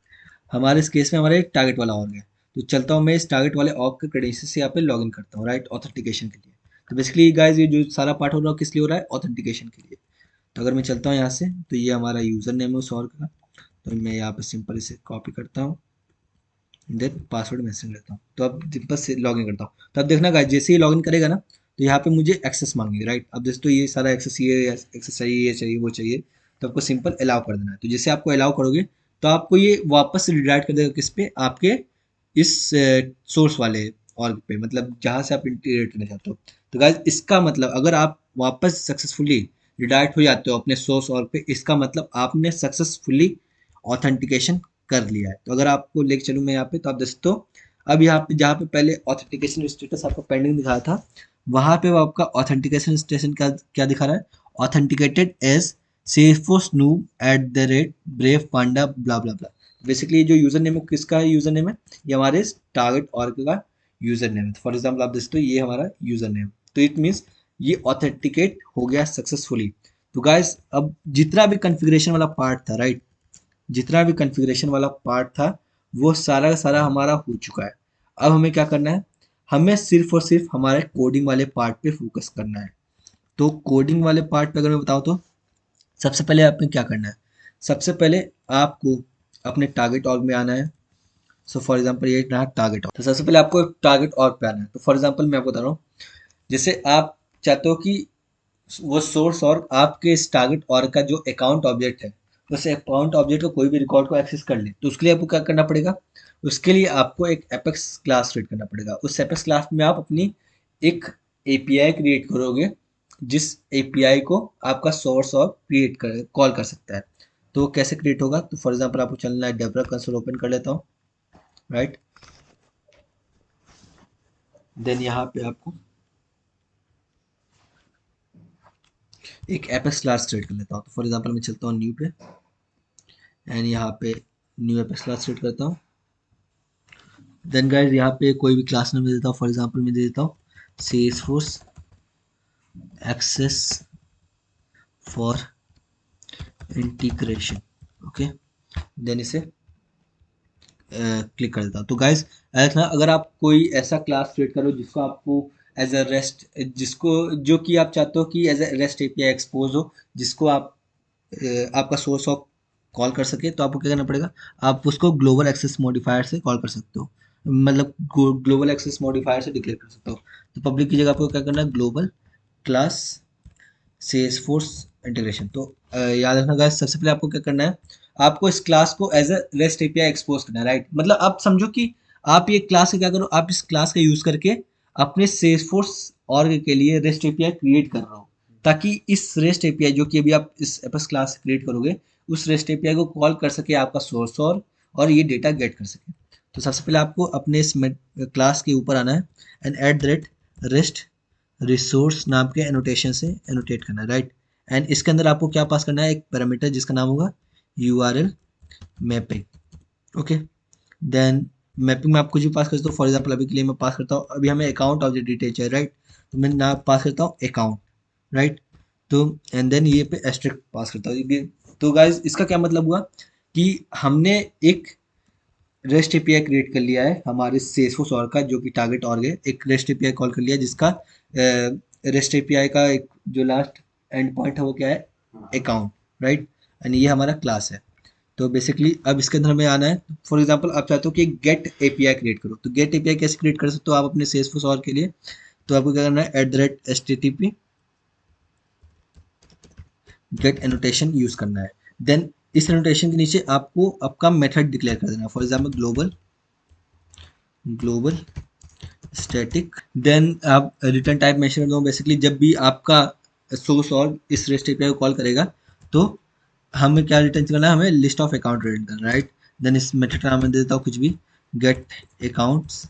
हमारे इस केस में हमारा एक टारगेट वाला ऑर्ग है, तो चलता हूँ मैं इस टारगेट वाले ऑर्ग के क्रेडेंशियल से यहाँ पे लॉगिन करता हूँ, राइट, ऑथेंटिकेशन के लिए। तो बेसिकली गाइज ये जो सारा पार्ट हो रहा है किस लिए हो रहा है, ऑथेंटिकेशन के लिए। तो अगर मैं चलता हूँ यहाँ से तो ये हमारा यूजर नेम है उस ऑर्ग का, तो मैं यहाँ पे सिंपल इसे कॉपी करता हूँ, देन पासवर्ड मेंशन करता हूँ। तो अब सिंपल से लॉगिन करता हूँ। तो अब देखना गाइज जैसे ही लॉगिन करेगा ना तो यहाँ पे मुझे एक्सेस मांगेगी, राइट। अब दोस्तों ये सारा एक्सेस, ये एक्सेस चाहिए, ये चाहिए, वो चाहिए, तो आपको सिंपल अलाउ कर देना है। तो जैसे आपको अलाउ करोगे तो आपको ये वापस रिडायरेक्ट कर देगा किस पे, आपके इस सोर्स वाले ऑर्ग पे, मतलब जहाँ से आप इंटीग्रेट करना चाहते हो। तो गाइज इसका मतलब अगर आप वापस सक्सेसफुली रिडायरेक्ट हो जाते हो अपने सोर्स ऑर्ग पे, इसका मतलब आपने सक्सेसफुली ऑथेंटिकेशन कर लिया है। तो अगर आपको लेके चलूँ मैं यहाँ पे, तो आप दोस्तों अब यहाँ पे जहाँ पे पहले ऑथेंटिकेशन स्टेटस आपको पेंडिंग दिखा था, वहाँ पे वो आपका ऑथेंटिकेशन स्टेशन का क्या दिखा रहा है, authenticated as Salesforce noob @brave panda blah blah blah. Basically जो यूजर नेम है किसका यूजर नेम है, ये हमारे टारगेट ऑर्ग का यूजर नेम है। फॉर एग्जाम्पल आप देखते हो ये हमारा यूजर नेम, तो इट मीन्स ये ऑथेंटिकेट हो गया सक्सेसफुली। तो गाइस अब जितना भी कॉन्फ़िगरेशन वाला पार्ट था, राइट, जितना भी कॉन्फ़िगरेशन वाला पार्ट था वो सारा का सारा हमारा हो चुका है। अब हमें क्या करना है, हमें सिर्फ और सिर्फ हमारे कोडिंग वाले पार्ट पे फोकस करना है। तो कोडिंग वाले पार्ट पे अगर मैं बताऊँ तो सबसे पहले आपने क्या करना है, सबसे पहले आपको अपने टारगेट ऑर्ग में आना है। सो फॉर एग्जांपल ये रहा टारगेट ऑर्ग, तो सबसे पहले आपको टारगेट ऑर्ग पे आना है। तो फॉर एग्जांपल मैं आपको बता रहा हूँ, जैसे आप चाहते हो कि वो सोर्स और आपके इस टारगेट और का जो अकाउंट ऑब्जेक्ट है उस अकाउंट ऑब्जेक्ट का कोई भी रिकॉर्ड को एक्सेस कर ले, तो उसके लिए आपको क्या करना पड़ेगा, उसके लिए आपको एक एपेक्स क्लास क्रिएट करना पड़ेगा। उस एपेक्स क्लास में आप अपनी एक एपीआई क्रिएट करोगे, जिस एपीआई को आपका सोर्स और क्रिएट कर कॉल कर सकता है। तो वो कैसे क्रिएट होगा, तो फॉर एग्जाम्पल आपको चलना है, डेवलपर कंसोल ओपन कर लेता हूँ, राइट। देन यहाँ पे आपको एक एपेक्स क्लास क्रिएट कर लेता हूँ। तो फॉर एग्जाम्पल मैं चलता हूँ न्यू पे, एंड यहाँ पे न्यू एपेक्स क्लास क्रिएट करता हूँ। देन गाइस यहाँ पे कोई भी क्लास नेम दे देता हूँ, फॉर एग्जांपल मैं दे देता हूँ Salesforce access for integration, okay. Then इसे क्लिक कर देता हूँ। तो गाइस ऐसा अगर आप कोई ऐसा क्लास क्रिएट करो जिसको आपको एज अ रेस्ट, जिसको जो कि आप चाहते हो कि as a REST API expose हो, जिसको आप आपका सोर्स ऑफ कॉल कर सके, तो आपको क्या करना पड़ेगा, आप उसको ग्लोबल एक्सेस मॉडिफायर से कॉल कर सकते हो, मतलब ग्लोबल एक्सेस मॉडिफायर से डिक्लेयर कर सकते हो। तो पब्लिक की जगह आपको क्या करना है, ग्लोबल क्लास सेल्सफोर्स इंटीग्रेशन। तो याद रखना गाइस, सबसे पहले आपको क्या करना है, आपको इस क्लास को as a REST API expose करना है, राइट। मतलब आप समझो कि आप ये क्लास क्या करो, आप इस क्लास का यूज करके अपने सेल्सफोर्स ऑर्ग के लिए रेस्ट एपीआई क्रिएट कर रहे हो, ताकि इस रेस्ट एपीआई जो कि अभी आप इस एपस क्लास से क्रिएट करोगे, उस रेस्ट एपीआई को कॉल कर सके आपका सोर्स और ये डेटा गेट कर सके। तो सबसे पहले आपको अपने इस क्लास के ऊपर आना है, and eight the rate rest resource नाम के एनोटेशन से एनोटेट करना है, राइट। एंड इसके अंदर आपको क्या पास करना है, एक पैरामीटर जिसका नाम होगा URL mapping, okay. Then mapping में आप कुछ भी पास कर सकते हो, फॉर एग्जांपल अभी के लिए मैं पास करता हूँ, अभी हमें अकाउंट ऑफ द डिटेल चाहिए, राइट। तो मैं नाम पास करता हूँ अकाउंट, राइट। तो एंड देन ये पे एस्ट्रिक पास करता हूँ तो गाइज इसका क्या मतलब हुआ कि हमने एक रेस्ट एपीआई क्रिएट कर लिया है हमारे सेल्सफोर्स और का, जो कि टारगेट और है, एक रेस्ट एपीआई कॉल कर लिया जिसका रेस्ट एपीआई का एक जो लास्ट एंड पॉइंट है वो क्या है, अकाउंट, राइट। एंड ये हमारा क्लास है। तो बेसिकली अब इसके अंदर हमें आना है, फॉर एग्जांपल आप चाहते हो कि गेट एपीआई क्रिएट करो, तो गेट एपीआई कैसे क्रिएट कर सकते हो आप अपने सेल्सफोर्स और के लिए, तो आपको क्या करना है, at the rate http get annotation use करना है। देन इस एनोटेशन के नीचे आपको आपका मेथड डिक्लेयर कर देना है, for example global static. Then आप रिटर्न टाइप मेंशन कर दो, बेसिकली जब भी आपका सोर्स और इस रेस्ट एपीआई को कॉल करेगा तो हमें क्या रिटर्न करना है, हमें लिस्ट ऑफ अकाउंट रिटर्न करना है, राइट। देन इस मेथड का नाम मैं दे देता हूँ कुछ भी, get accounts,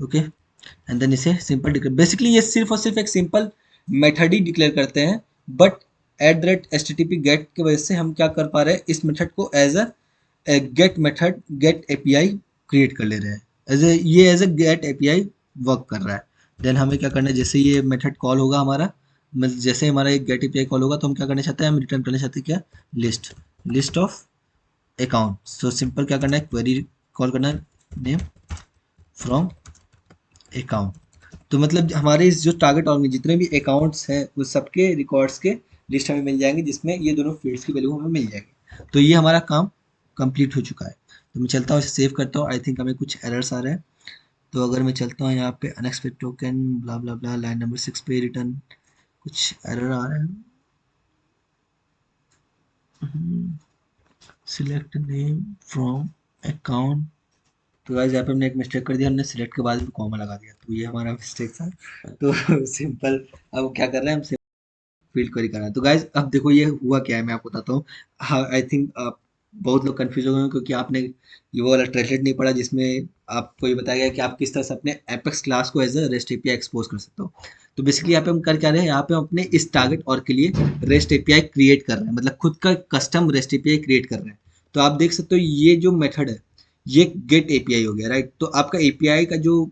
okay. And then इसे सिंपल डिक्लेयर, बेसिकली ये सिर्फ और सिर्फ एक सिंपल मेथड ही डिक्लेयर करते हैं, but at the rate HTTP get की वजह से हम क्या कर पा रहे हैं, इस मेथड को as a get method get API create कर ले रहे हैं, as a get API work कर रहा है। देन हमें क्या करना है, जैसे ये मेथड कॉल होगा हमारा, मतलब जैसे हमारा एक गेट एपीआई कॉल होगा तो हम क्या करना चाहते हैं, हम रिटर्न करना चाहते हैं क्या, list list of account. So simple क्या करना है, क्वेरी कॉल करना है, नेम फ्रॉम अकाउंट। तो मतलब हमारे इस जो टारगेट और में जितने भी अकाउंट्स हैं उस सबके रिकॉर्ड्स के लिस्ट हमें मिल जाएंगे, जिसमें ये दोनों फील्ड्स की वैल्यू हमें मिल जाएगी। तो ये हमारा काम कंप्लीट हो चुका है। तो मैं चलता हूँ, इसे सेव करता हूँ। आई थिंक हमें कुछ एरर्स आ रहे हैं, तो अगर मैं चलता हूँ यहाँ पे अनएक्सपेक्टेड टोकन ब्ला ब्ला ब्ला, लाइन नंबर 6 पे रिटर्न कुछ एरर आ रहे हैं, सिलेक्ट नेम फ्रॉम अकाउंट। तो गाइस यहाँ पे हमने एक मिस्टेक कर दिया, हमने सिलेक्ट के बाद भी कॉमा लगा दिया, तो ये हमारा मिस्टेक था। तो सिंपल अब क्या कर रहे हैं, हम फील्ड क्वेरी करना है। तो गाइज अब देखो ये हुआ क्या है, मैं आपको बताता हूँ। हाँ, आई थिंक आप बहुत लोग कंफ्यूज हो गए होंगे, क्योंकि आपने ये वो वाला ट्रेडलेट नहीं पढ़ा जिसमें आपको ये बताया गया कि आप किस तरह से अपने एपेक्स क्लास को as a REST API expose कर सकते हो। तो बेसिकली यहाँ पे हम कर क्या रहे हैं, यहाँ पे हम अपने इस टारगेट और के लिए रेस्ट एपीआई क्रिएट कर रहे हैं, मतलब खुद का कस्टम रेस्ट एपीआई क्रिएट कर रहे हैं। तो आप देख सकते हो ये जो मेथड है ये गेट एपीआई हो गया, राइट। तो आपका एपीआई का जो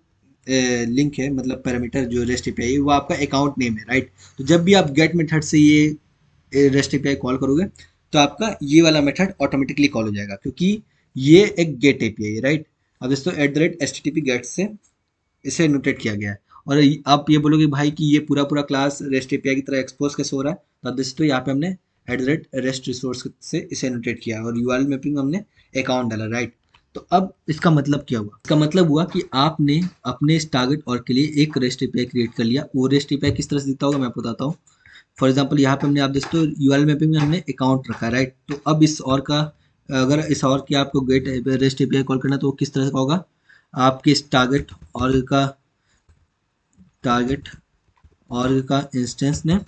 लिंक है, मतलब पैरामीटर जो रेस्ट एपीआई है, वो आपका अकाउंट नेम है, राइट। तो जब भी आप गेट मेथड से ये रेस्ट एपीआई कॉल करोगे तो आपका ये वाला मेथड ऑटोमेटिकली कॉल हो जाएगा, क्योंकि ये एक गेट एपीआई है, राइट। अब इसको @http गेट से इसे नोटेट किया गया है। और आप ये बोलोगे भाई कि ये पूरा पूरा क्लास रेस्ट एपीआई की तरह एक्सपोज कैसे हो रहा है, तो आप देख सकते हो यहाँ पे हमने @REST रिसोर्स से इसे नोटेट किया और यूआरएल मैपिंग हमने अकाउंट डाला, राइट। तो अब इसका मतलब क्या हुआ, इसका मतलब हुआ कि आपने अपने इस टारगेट और के लिए एक रेस्ट एपीआई क्रिएट कर लिया। वो रेस्ट एपीआई किस तरह से दिखता होगा मैं आपको बताता हूँ। फॉर एग्जाम्पल यहाँ पे हमने, आप देखते हो यूआरएल मैपिंग में हमने अकाउंट रखा है, राइट। तो अब इस और का, अगर इस और की आपको गेट रेस्ट एपीआई कॉल करना है तो वो किस तरह का होगा, आपके इस टारगेट और का इंस्टेंस नेम,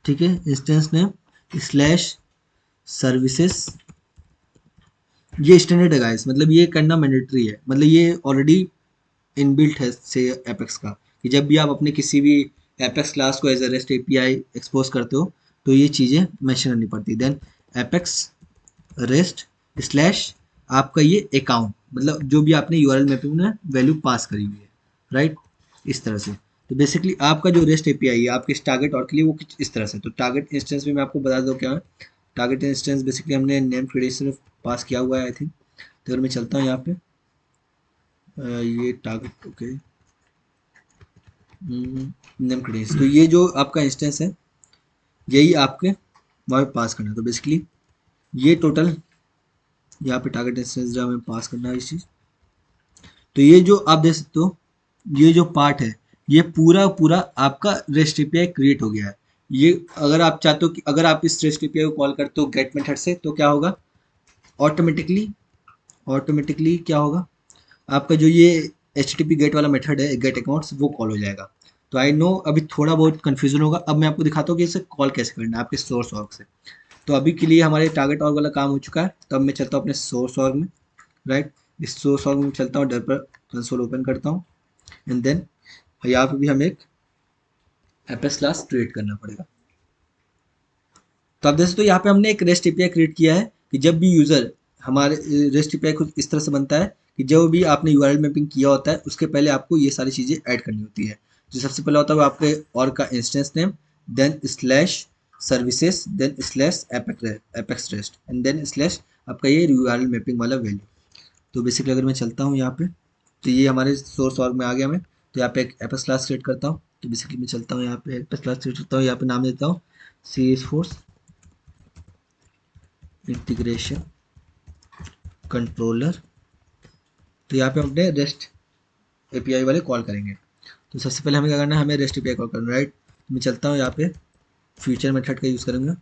ठीक है, इंस्टेंस नेम स्लैश सर्विसेज। ये स्टैंडर्ड है गाइस, मतलब ये करना मैंडेटरी है, मतलब ये ऑलरेडी इनबिल्ट है से एपेक्स का, कि जब भी आप अपने किसी भी एपेक्स क्लास को as a REST API expose करते हो तो ये चीज़ें मेंशन करनी पड़ती। देन एपेक्स रेस्ट स्लैश आपका ये अकाउंट, मतलब जो भी आपने यूआरएल मैपिंग में वैल्यू पास करी हुई है, राइट, इस तरह से। तो बेसिकली आपका जो रेस्ट एपीआई है आपके इस टारगेट और के लिए वो कुछ इस तरह से। तो टारगेट इंस्टेंस में मैं आपको बता दूँ क्या है। टारगेट इंस्टेंस बेसिकली हमने नेम क्रेडिट पास किया हुआ है, आई थिंक। तो अगर मैं चलता हूँ यहाँ पे, ये टारगेट, ओके, नेम क्रेडिट, तो ये जो आपका इंस्टेंस है यही आपके वहाँ पे पास करना है। तो बेसिकली ये टोटल यहाँ पे टारगेट इंस्टेंस जो हमें पास करना है इस चीज़। तो ये जो आप देख सकते हो ये जो पार्ट है ये पूरा पूरा आपका रेस्ट एपीआई क्रिएट हो गया है। ये अगर आप चाहते हो कि अगर आप इस रेस्ट एपीआई को कॉल करते हो गेट मेथड से तो क्या होगा, ऑटोमेटिकली ऑटोमेटिकली क्या होगा, आपका जो ये HTTP गेट वाला मेथड है गेट अकाउंट्स वो कॉल हो जाएगा। तो आई नो अभी थोड़ा बहुत कन्फ्यूजन होगा, अब मैं आपको दिखाता हूँ कि इसे कॉल कैसे करना है आपके सोर्स ऑर्ग से। तो अभी के लिए हमारे टारगेट ऑर्ग वाला काम हो चुका है, तो अब मैं चलता हूँ अपने सोर्स ऑर्ग में, राइट। इस सोर्स ऑर्ग में चलता हूँ, डर पर कंसोल ओपन करता हूँ, एंड देन यहाँ पे भी हमें एक एपएस क्लास क्रिएट करना पड़ेगा। तो आप देख सकते हो यहाँ पे हमने एक रेस्ट एपीआई क्रिएट किया है कि जब भी यूजर, हमारे रेस्ट एपीआई कुछ इस तरह से बनता है कि जब भी आपने यूआरएल मैपिंग किया होता है उसके पहले आपको ये सारी चीज़ें ऐड करनी होती है। जो सबसे पहले होता है वो आपके और का instance name, then slash services, then slash apex rest, and then slash आपका ये यूआरएल मैपिंग वाला वैल्यू। तो बेसिकली अगर मैं चलता हूँ यहाँ पे तो ये हमारे सोर्स ऑर्ग में आ गया मैं। तो यहाँ पे एक एपेक्स क्लास क्रिएट करता हूँ। तो बेसिकली मैं चलता हूँ यहाँ पे एपेक्स क्लास क्रिएट करता हूँ, यहाँ पे नाम देता हूँ Salesforce इंटीग्रेशन कंट्रोलर। तो यहाँ पे हम अपने रेस्ट एपीआई वाले कॉल करेंगे। तो सबसे पहले हमें क्या करना है, हमें रेस्ट एपीआई कॉल करना है, राइट। तो मैं चलता हूँ यहाँ पे फ्यूचर मेथड का यूज़ करूँगा।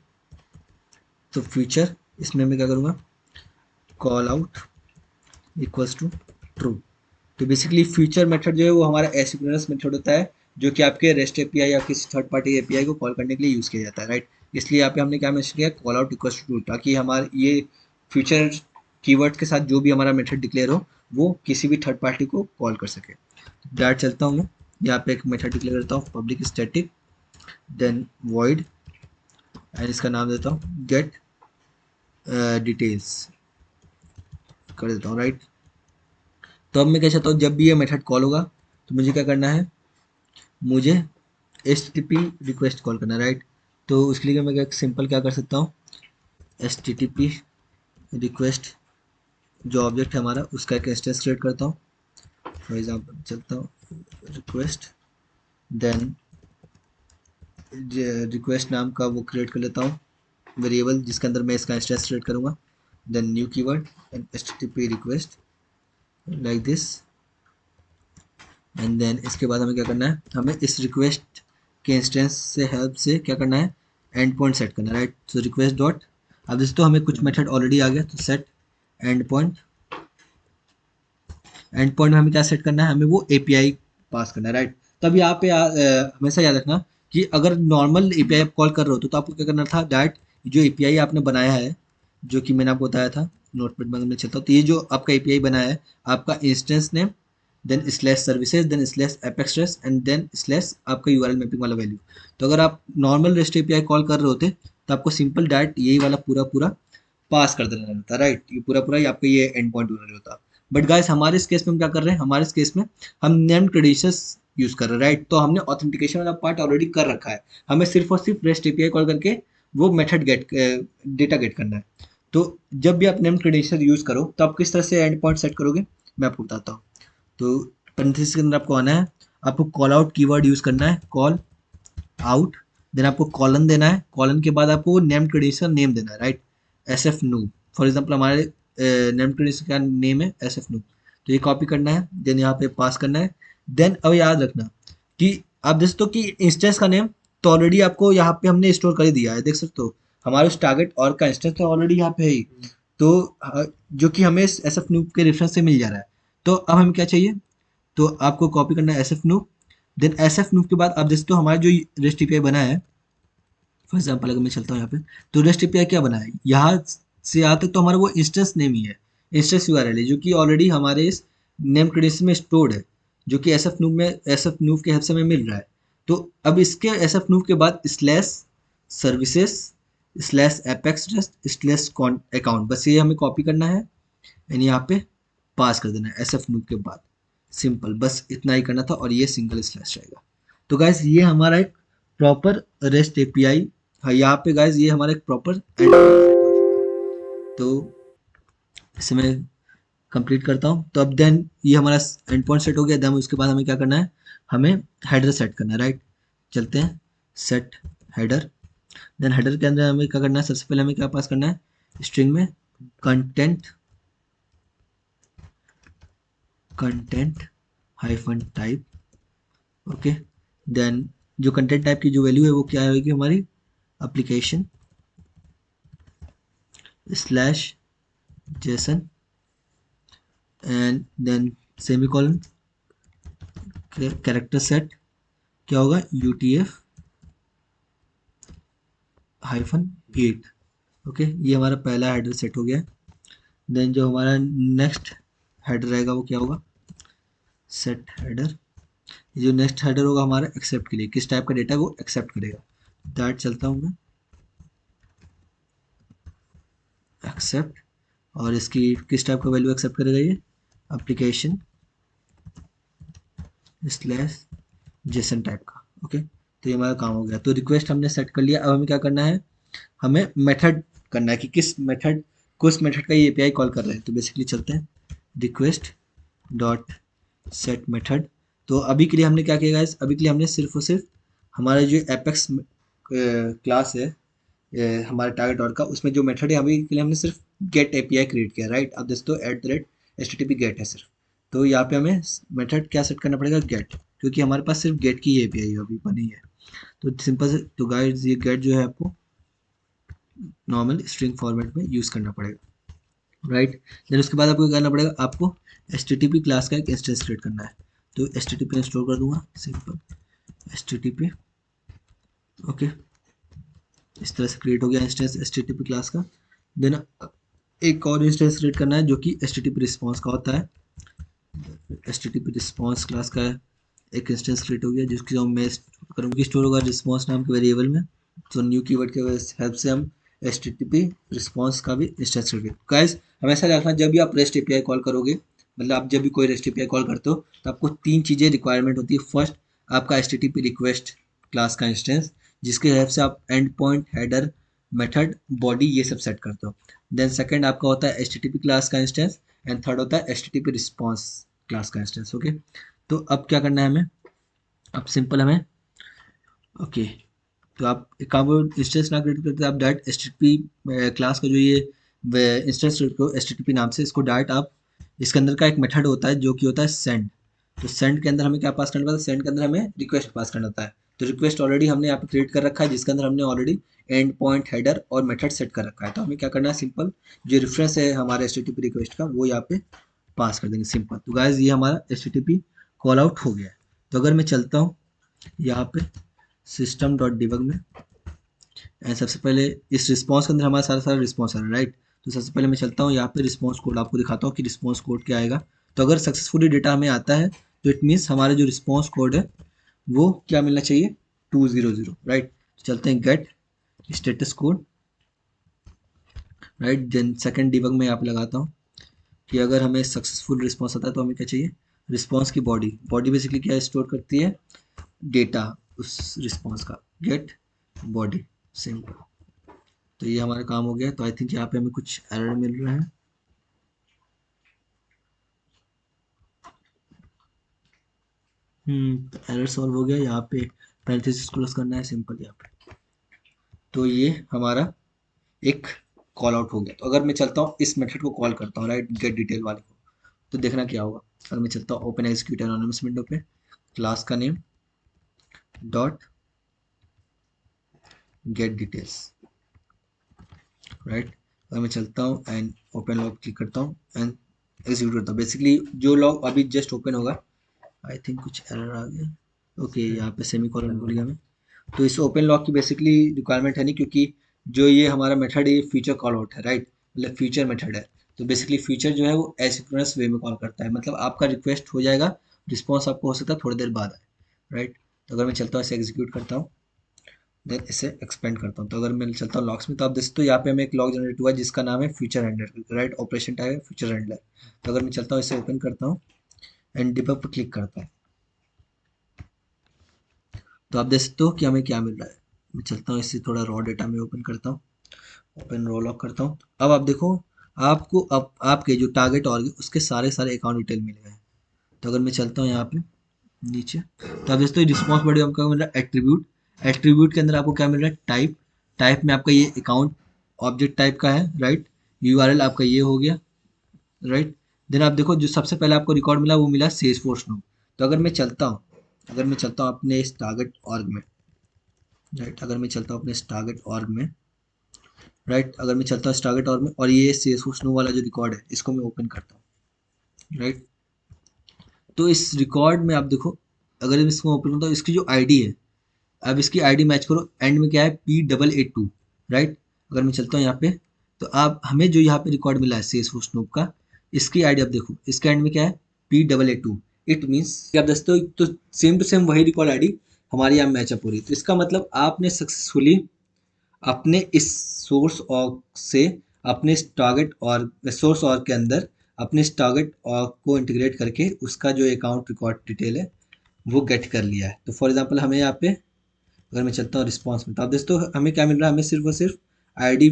तो फ्यूचर, इसमें मैं क्या करूँगा, call out equals to true. तो बेसिकली फ्यूचर मेथड जो है वो हमारा एसिंक्रोनस मेथड होता है, जो कि आपके रेस्ट एपीआई या किसी थर्ड पार्टी एपीआई को कॉल करने के लिए यूज़ किया जाता है, राइट। इसलिए यहाँ पे हमने क्या मेंशन किया, call out equals to true, ताकि हमारे ये फ्यूचर कीवर्ड के साथ जो भी हमारा मेथड डिक्लेयर हो वो किसी भी थर्ड पार्टी को कॉल कर सके। डायरेक्ट चलता हूँ मैं, यहाँ पे एक मेथड डिक्लेयर करता हूँ public static, then void, and इसका नाम देता हूँ गेट डिटेल्स कर देता हूँ, राइट। तो अब मैं क्या चाहता हूँ, जब भी ये मेथड कॉल होगा तो मुझे क्या करना है, मुझे HTTP रिक्वेस्ट कॉल करना है, राइट। तो उसके लिए मैं क्या सिंपल क्या कर सकता हूँ, HTTP रिक्वेस्ट जो ऑब्जेक्ट है हमारा उसका एक इंस्टेंस क्रिएट करता हूँ। फॉर एग्जाम्पल चलता हूँ रिक्वेस्ट, देन रिक्वेस्ट नाम का वो क्रिएट कर लेता हूँ वेरिएबल जिसके अंदर मैं इसका इंस्टेंस क्रिएट करूँगा, then new keyword and HTTP request like this, and then इसके बाद हमें क्या करना है, हमें इस रिक्वेस्ट के इंस्टेंस से हेल्प से क्या करना है, एंड पॉइंट सेट करना है, राइट। सो रिक्वेस्ट डॉट, अब दोस्तों हमें कुछ मेथड ऑलरेडी आ गया, तो set and point, and point में हमें क्या सेट करना है, हमें वो एपीआई पास करना है, राइट। तब यहाँ पे हमेशा याद रखना कि अगर नॉर्मल एपीआई आप कॉल कर रहे हो तो आपको क्या करना था, डायरेक्ट जो एपीआई आपने बनाया है, जो कि मैंने आपको बताया था, नोटपैड में चलता हूँ, तो ये जो आपका एपीआई बनाया है आपका instance name, then slash services, then slash apex rest, and then slash आपका यूआरएल मैपिंग वाला वैल्यू। तो अगर आप नॉर्मल रेस्ट एपीआई कॉल कर रहे होते तो आपको सिंपल डायरेक्ट यही वाला पूरा पूरा पास कर देना रहता है, राइट। ये पूरा पूरा यहाँ पे ये एंड पॉइंट होना होता। बट गाइस हमारे इस केस में हम क्या कर रहे हैं, हमारे इस केस में हम नेम क्रेडेंशियल्स यूज कर रहे हैं, राइट। तो हमने ऑथेंटिकेशन वाला पार्ट ऑलरेडी कर रखा है, हमें सिर्फ और सिर्फ रेस्ट एपीआई कॉल करके वो मेथड गेट डेटा गेट करना है। तो जब भी आप नेम क्रेडेंशियल यूज करो तो आप किस तरह से एंड पॉइंट सेट करोगे, मैं आपको बताता हूँ। तो पेरेंथेसिस के अंदर आपको आना है, आपको कॉल आउट कीवर्ड यूज करना है, कॉल आउट, देन आपको कॉलन देना है, कॉलन के बाद आपको नेम क्रेडेंशियल नेम देना है, राइट। एस एफ नू, फॉर एग्जाम्पल हमारे नेम क्रेडेंशियल का नेम है एस एफ नू, तो ये कॉपी करना है, देन यहाँ पे पास करना है। देन अब याद रखना कि आप देख सकते हो कि इंस्टेंस का नेम तो ऑलरेडी आपको यहाँ पे हमने स्टोर कर ही दिया है, देख सकते हो हमारे उस टारगेट और का इंस्टेंस तो ऑलरेडी यहाँ पे है ही, तो जो कि हमें एस एफ नू के रेफरेंस से मिल जा रहा है। तो अब हमें क्या चाहिए, तो आपको कॉपी करना है एस एफ नू, देन एस एफ नू के बाद आप देखते हो हमारा जो रेस्ट एपीआई बना है, फॉर एग्जाम्पल अगर मैं चलता हूँ यहाँ पे, तो रेस्ट एपीआई क्या बना है, यहाँ से यहाँ तक तो हमारा वो इंस्टेंस नेम ही है, इंस्टेंस यूआरएल है, जो कि ऑलरेडी हमारे इस नेम क्रेडेंशियल में स्टोर्ड है, जो कि एस एफ नूव में एस एफ नूव के हेल्प से हमें मिल रहा है। तो अब इसके एस एफ नूव के बाद slash services slash apex slash account, बस ये हमें कॉपी करना है यानी यहाँ पे पास कर देना है एस एफ नूव के बाद, सिंपल बस इतना ही करना था, और ये सिंगल स्लैश रहेगा। तो गाइस ये हमारा एक प्रॉपर रेस्ट एपीआई, हाँ यहाँ पे गाइस ये हमारा एक प्रॉपर एंड हो चुका है। तो इसे मैं कंप्लीट करता हूँ। तो अब देन ये हमारा एंड पॉइंट सेट हो गया, देन उसके बाद हमें क्या करना है, हमें हेडर सेट करना है, राइट। चलते हैं सेट हेडर, देन हेडर के अंदर हमें क्या करना है, सबसे पहले हमें क्या पास करना है, स्ट्रिंग में content content hyphen type, okay. Then जो कंटेंट टाइप की जो वैल्यू है वो क्या होगी हमारी, application slash JSON, and then semicolon, character set क्या होगा, यूटीएफ हाइफन 8, ओके। ये हमारा पहला हेडर सेट हो गया। देन जो हमारा नेक्स्ट हेडर रहेगा वो क्या होगा, सेट हेडर, जो नेक्स्ट हेडर होगा हमारा एक्सेप्ट के लिए, किस टाइप का डेटा वो एक्सेप्ट करेगा, दैट चलता हूँ मैं एक्सेप्ट, और इसकी किस टाइप का वैल्यू एक्सेप्ट करेगा ये, एप्लीकेशन स्लैश जेसन टाइप का, ओके। तो ये हमारा काम हो गया। तो रिक्वेस्ट हमने सेट कर लिया, अब हमें क्या करना है, हमें मेथड करना है कि किस मेथड को इस मेथड का ये एपीआई कॉल कर रहे हैं। तो बेसिकली चलते हैं रिक्वेस्ट डॉट सेट मेथड। तो अभी के लिए हमने क्या किया गाइस, अभी के लिए हमने सिर्फ और सिर्फ हमारा जो एपेक्स क्लास है हमारे टारगेट डॉट का, उसमें जो मेथड है अभी के लिए हमने सिर्फ गेट एपीआई क्रिएट किया, राइट। अब दोस्तों at the rate HTTP get है सिर्फ, तो यहाँ पे हमें मेथड क्या सेट करना पड़ेगा, गेट, क्योंकि हमारे पास सिर्फ गेट की एपीआई अभी बनी है। तो सिंपल से तो गाइस ये गेट जो है आपको नॉर्मल स्ट्रिंग फॉर्मेट में यूज़ करना पड़ेगा, राइट। देन उसके बाद आपको क्या करना पड़ेगा, आपको HTTP क्लास का एक इंस्टेंस क्रिएट करना है। तो HTTP इंस्टॉल कर दूंगा, सिंपल HTTP, ओके। इस तरह से क्रिएट हो गया इंस्टेंस HTTP क्लास का। देन एक और इंस्टेंस क्रिएट करना है जो कि HTTP रिस्पॉन्स का होता है, HTTP रिस्पॉन्स क्लास का एक इंस्टेंस क्रिएट हो गया, जिसकी जो मैं करूँगी स्टोर होगा रिस्पॉन्स नाम के वेरिएबल में। तो न्यू कीवर्ड के हेल्प से हम HTTP रिस्पॉन्स का भी इंस्टेंस क्रिएट, गाइस हमेशा रखना जब भी आप रेस्ट एपीआई कॉल करोगे, मतलब आप जब भी कोई रेस्ट एपीआई कॉल करते हो तो आपको तीन चीज़ें रिक्वायरमेंट होती है। फर्स्ट आपका HTTP रिक्वेस्ट क्लास का इंस्टेंस, जिसके हेल्प से आप and point header method body ये सब सेट करते हो। देन सेकंड आपका होता है HTTP क्लास का इंस्टेंस, एंड थर्ड होता है HTTP रिस्पॉन्स क्लास का इंस्टेंस, ओके। तो अब क्या करना है हमें, अब सिंपल हमें, ओके, तो आप एक काम इंस्टेंस ना क्रिएट करते आप डायरेक्ट HTTP क्लास का जो ये इंस्टेंस क्रिएट करो HTTP नाम से, इसको डायरेक्ट आप इसके अंदर का एक मेथड होता है जो कि होता है सेंड। तो सेंड के अंदर हमें क्या पास करना होता है, सेंड के अंदर हमें रिक्वेस्ट पास करना होता है। तो रिक्वेस्ट ऑलरेडी हमने यहाँ पे क्रिएट कर रखा है, जिसके अंदर हमने ऑलरेडी एंड पॉइंट हेडर और मेथड सेट कर रखा है। तो हमें क्या करना है, सिंपल जो रेफरेंस है हमारे HTTP रिक्वेस्ट का वो यहाँ पे पास कर देंगे, सिंपल। तो गाइस ये हमारा HTTP कॉल आउट हो गया है। तो अगर मैं चलता हूँ यहाँ पे सिस्टम डॉट डिबग में, एंड सबसे पहले इस रिस्पॉन्स के अंदर हमारा सारा सारा रिस्पॉन्स आ रहा है, राइट। तो सबसे पहले मैं चलता हूँ यहाँ पे रिस्पॉन्स कोड आपको दिखाता हूँ कि रिस्पॉन्स कोड क्या आएगा। तो अगर सक्सेसफुली डेटा हमें आता है तो इट मीन्स हमारा जो रिस्पॉन्स कोड है वो क्या मिलना चाहिए, 200, राइट। चलते हैं get status code, right. Then second debug में यहाँ पे लगाता हूँ कि अगर हमें सक्सेसफुल रिस्पॉन्स आता है तो हमें क्या चाहिए, रिस्पॉन्स की बॉडी। बॉडी बेसिकली क्या स्टोर करती है, डेटा उस रिस्पॉन्स का, गेट बॉडी, सिंपल। तो ये हमारा काम हो गया। तो आई थिंक यहाँ पे हमें कुछ एरर मिल रहा है। एरर सॉल्व हो गया। यहाँ पे पैरेंथेसिस क्लोज करना है, सिंपल यहाँ पे। तो ये हमारा एक कॉल आउट हो गया। तो अगर मैं चलता हूँ इस मेथड को कॉल करता हूँ, राइट, गेट डिटेल वाले को, तो देखना क्या होगा। अगर मैं चलता हूँ ओपन एग्जीक्यूट एनोनिमस विंडो पे, क्लास का name dot gate details, right. अगर मैं चलता हूँ एंड ओपन लॉग क्लिक करता हूँ एंड एग्जीक्यूट करता हूँ, बेसिकली जो लॉग अभी जस्ट ओपन होगा, आई थिंक कुछ एरर आ गया। ओके, यहाँ पे सेमी कॉलन भूल गया मैं। तो इस ओपन लॉग की बेसिकली रिक्वायरमेंट है नहीं, क्योंकि जो ये हमारा मेथड है ये फीचर कॉल आउट है, राइट, मतलब फीचर मेथड है। तो बेसिकली फीचर जो है वो एसिंक्रोनस वे में कॉल करता है, मतलब आपका रिक्वेस्ट हो जाएगा, रिस्पॉन्स आपको हो सकता है थोड़ी देर बाद आए, राइट। तो अगर मैं चलता हूँ इसे एग्जीक्यूट करता हूँ, देन इसे एक्सपेंड करता हूँ। तो अगर मैं चलता हूँ लॉग्स में, तो आप देख सकते हो यहाँ पे हमें एक लॉग जनरेट हुआ है जिसका नाम है future handler, right, operation type है फ्यूचर हैंडलर। तो अगर मैं चलता हूँ इसे ओपन करता हूँ एंड डिबग पर क्लिक करता हूँ, तो आप देख सकते हो कि हमें क्या मिल रहा है। मैं चलता हूँ इसे थोड़ा रॉ डेटा में ओपन करता हूँ, ओपन रो लॉक करता हूँ। अब आप देखो, आपको अब आपके जो टारगेट और उसके सारे सारे अकाउंट डिटेल मिल गए हैं। तो अगर मैं चलता हूँ यहाँ पे नीचे, तो आप देखते हो रिस्पॉन्स बॉडी आपका मिल रहा है एट्रीब्यूट। एट्रीब्यूट के अंदर आपको क्या मिल रहा है, टाइप। टाइप में आपका ये अकाउंट ऑब्जेक्ट टाइप का है, राइट। यूआरएल आपका ये हो गया, राइट। देन आप देखो जो सबसे पहले आपको रिकॉर्ड मिला वो मिला सेल्सफोर्स नोड। तो अगर मैं चलता हूँ, अगर मैं चलता हूँ अपने इस टारगेट ऑर्ग में, राइट, अगर मैं चलता हूँ अपने इस टारगेट ऑर्ग में, राइट, अगर मैं चलता हूँ इस टारगेट ऑर्ग में और ये सेल्सफोर्स नोड वाला जो रिकॉर्ड है इसको मैं ओपन करता हूँ, राइट। तो इस रिकॉर्ड में आप देखो, अगर मैं इसको ओपन करता हूँ, इसकी जो आईडी है, अब इसकी आईडी मैच करो, एंड में क्या है, P882, राइट। अगर मैं चलता हूँ यहाँ पे, तो आप हमें जो यहाँ पे रिकॉर्ड मिला है सेल्सफोर्स स्नूप का, इसकी आईडी आप देखो, इसके एंड में क्या है, P882। इट मीन्स आप देखते हो तो सेम टू सेम वही रिकॉर्ड आईडी हमारी यहाँ मैचअप हो रही है। तो इसका मतलब आपने सक्सेसफुली अपने इस सोर्स ऑर्ग से अपने इस टारगेट और सोर्स ऑर्ग के अंदर अपने इस टारगेट ऑर्ग को इंटीग्रेट करके उसका जो अकाउंट रिकॉर्ड डिटेल है वो गेट कर लिया है। तो फॉर एग्जांपल हमें यहाँ पे, अगर मैं चलता हूँ रिस्पॉन्स में, तो आप देखते हो हमें क्या मिल रहा है, हमें सिर्फ और सिर्फ आईडी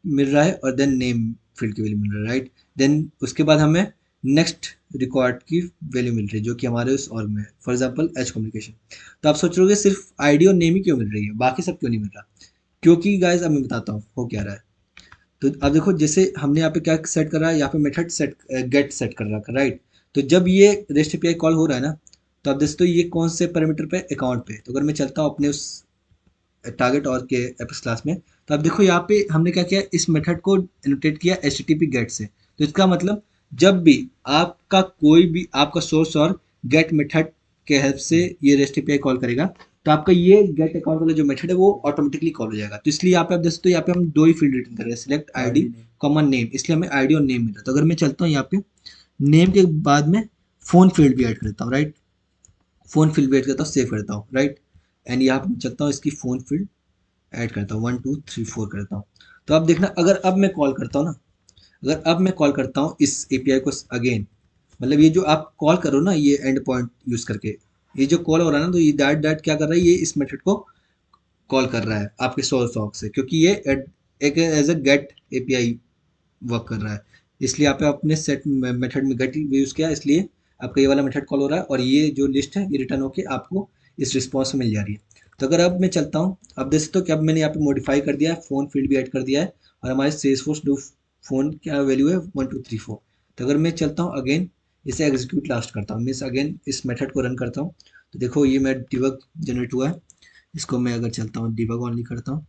मिल रहा है और देन नेम फील्ड की वैल्यू मिल रहा है, राइट। देन उसके बाद हमें नेक्स्ट रिकॉर्ड की वैल्यू मिल रही है जो कि हमारे उस ऑर्ग में है, फॉर एग्जांपल एच कम्युनिकेशन। तो आप सोच रहे हो सिर्फ आईडी और नेम ही क्यों मिल रही है, बाकी सब क्यों नहीं मिल रहा। क्योंकि गाइज अब मैं बताता हूँ हो क्या रहा है। तो अब देखो, जैसे हमने यहाँ पे क्या सेट कर रहा है, यहाँ पे मेथड सेट गेट सेट कर रखा है, राइट। तो जब ये रेस्ट एपीआई कॉल हो रहा है ना, तो आप देखते हो ये कौन से पैरामीटर पे, अकाउंट पे। तो अगर मैं चलता हूँ अपने उस टारगेट और के एपेक्स क्लास में, तो आप देखो यहाँ पे हमने क्या किया, इस मेथड को एनोटेट किया HTTP गेट से। तो इसका मतलब जब भी आपका कोई भी आपका सोर्स और गेट मेथड के हेल्प से ये रेस्ट एपीआई कॉल करेगा, तो आपका ये गेट अकाउंट वाला जो मेथड है वो ऑटोमेटिकली कॉल हो जाएगा। तो इसलिए यहाँ पे आप देख सकते हो, यहाँ पे हम दो ही फील्ड रिटर्न कर रहे हैं, सिलेक्ट आईडी कॉमन नेम, इसलिए हमें आईडी और नेम मिल रहा है। तो अगर मैं चलता हूँ यहाँ पे नेम के बाद में फोन फील्ड भी ऐड करता हूँ, राइट, फोन फील्ड भी ऐड करता हूँ, सेव करता हूँ, राइट। एंड यहाँ पे चलता हूँ इसकी फोन फील्ड ऐड करता हूँ, 1 2 3 4 करता हूँ। तो अब देखना, अगर अब मैं कॉल करता हूँ ना, अगर अब मैं कॉल करता हूँ इस एपीआई को अगेन, मतलब ये जो आप कॉल करो ना ये एंड पॉइंट यूज करके, ये जो कॉल हो रहा है ना, तो ये डैट डैट क्या कर रहा है, ये इस मेथड को कॉल कर रहा है आपके सोर्स ऑक से, क्योंकि ये एक as a get API work कर रहा है। इसलिए आप अपने सेट मेथड में गेट यूज किया, इसलिए आपका ये वाला मेथड कॉल हो रहा है और ये जो लिस्ट है ये रिटर्न होके आपको इस रिस्पॉन्स में मिल जा रही है। तो अगर अब मैं चलता हूँ, अब देख सकते हो कि अब मैंने यहाँ पे मॉडिफाई कर दिया है, फोन फील्ड भी ऐड कर दिया है और हमारे सेल्सफोर्स डू फोन क्या वैल्यू है 1 2 3 4। तो अगर मैं चलता हूँ अगेन, इसे एग्जीक्यूट लास्ट करता हूँ, मीन्स अगेन इस मेथड को रन करता हूँ, तो देखो ये मेरा डिबग जनरेट हुआ है। इसको मैं अगर चलता हूँ डिबग ऑनली करता हूँ,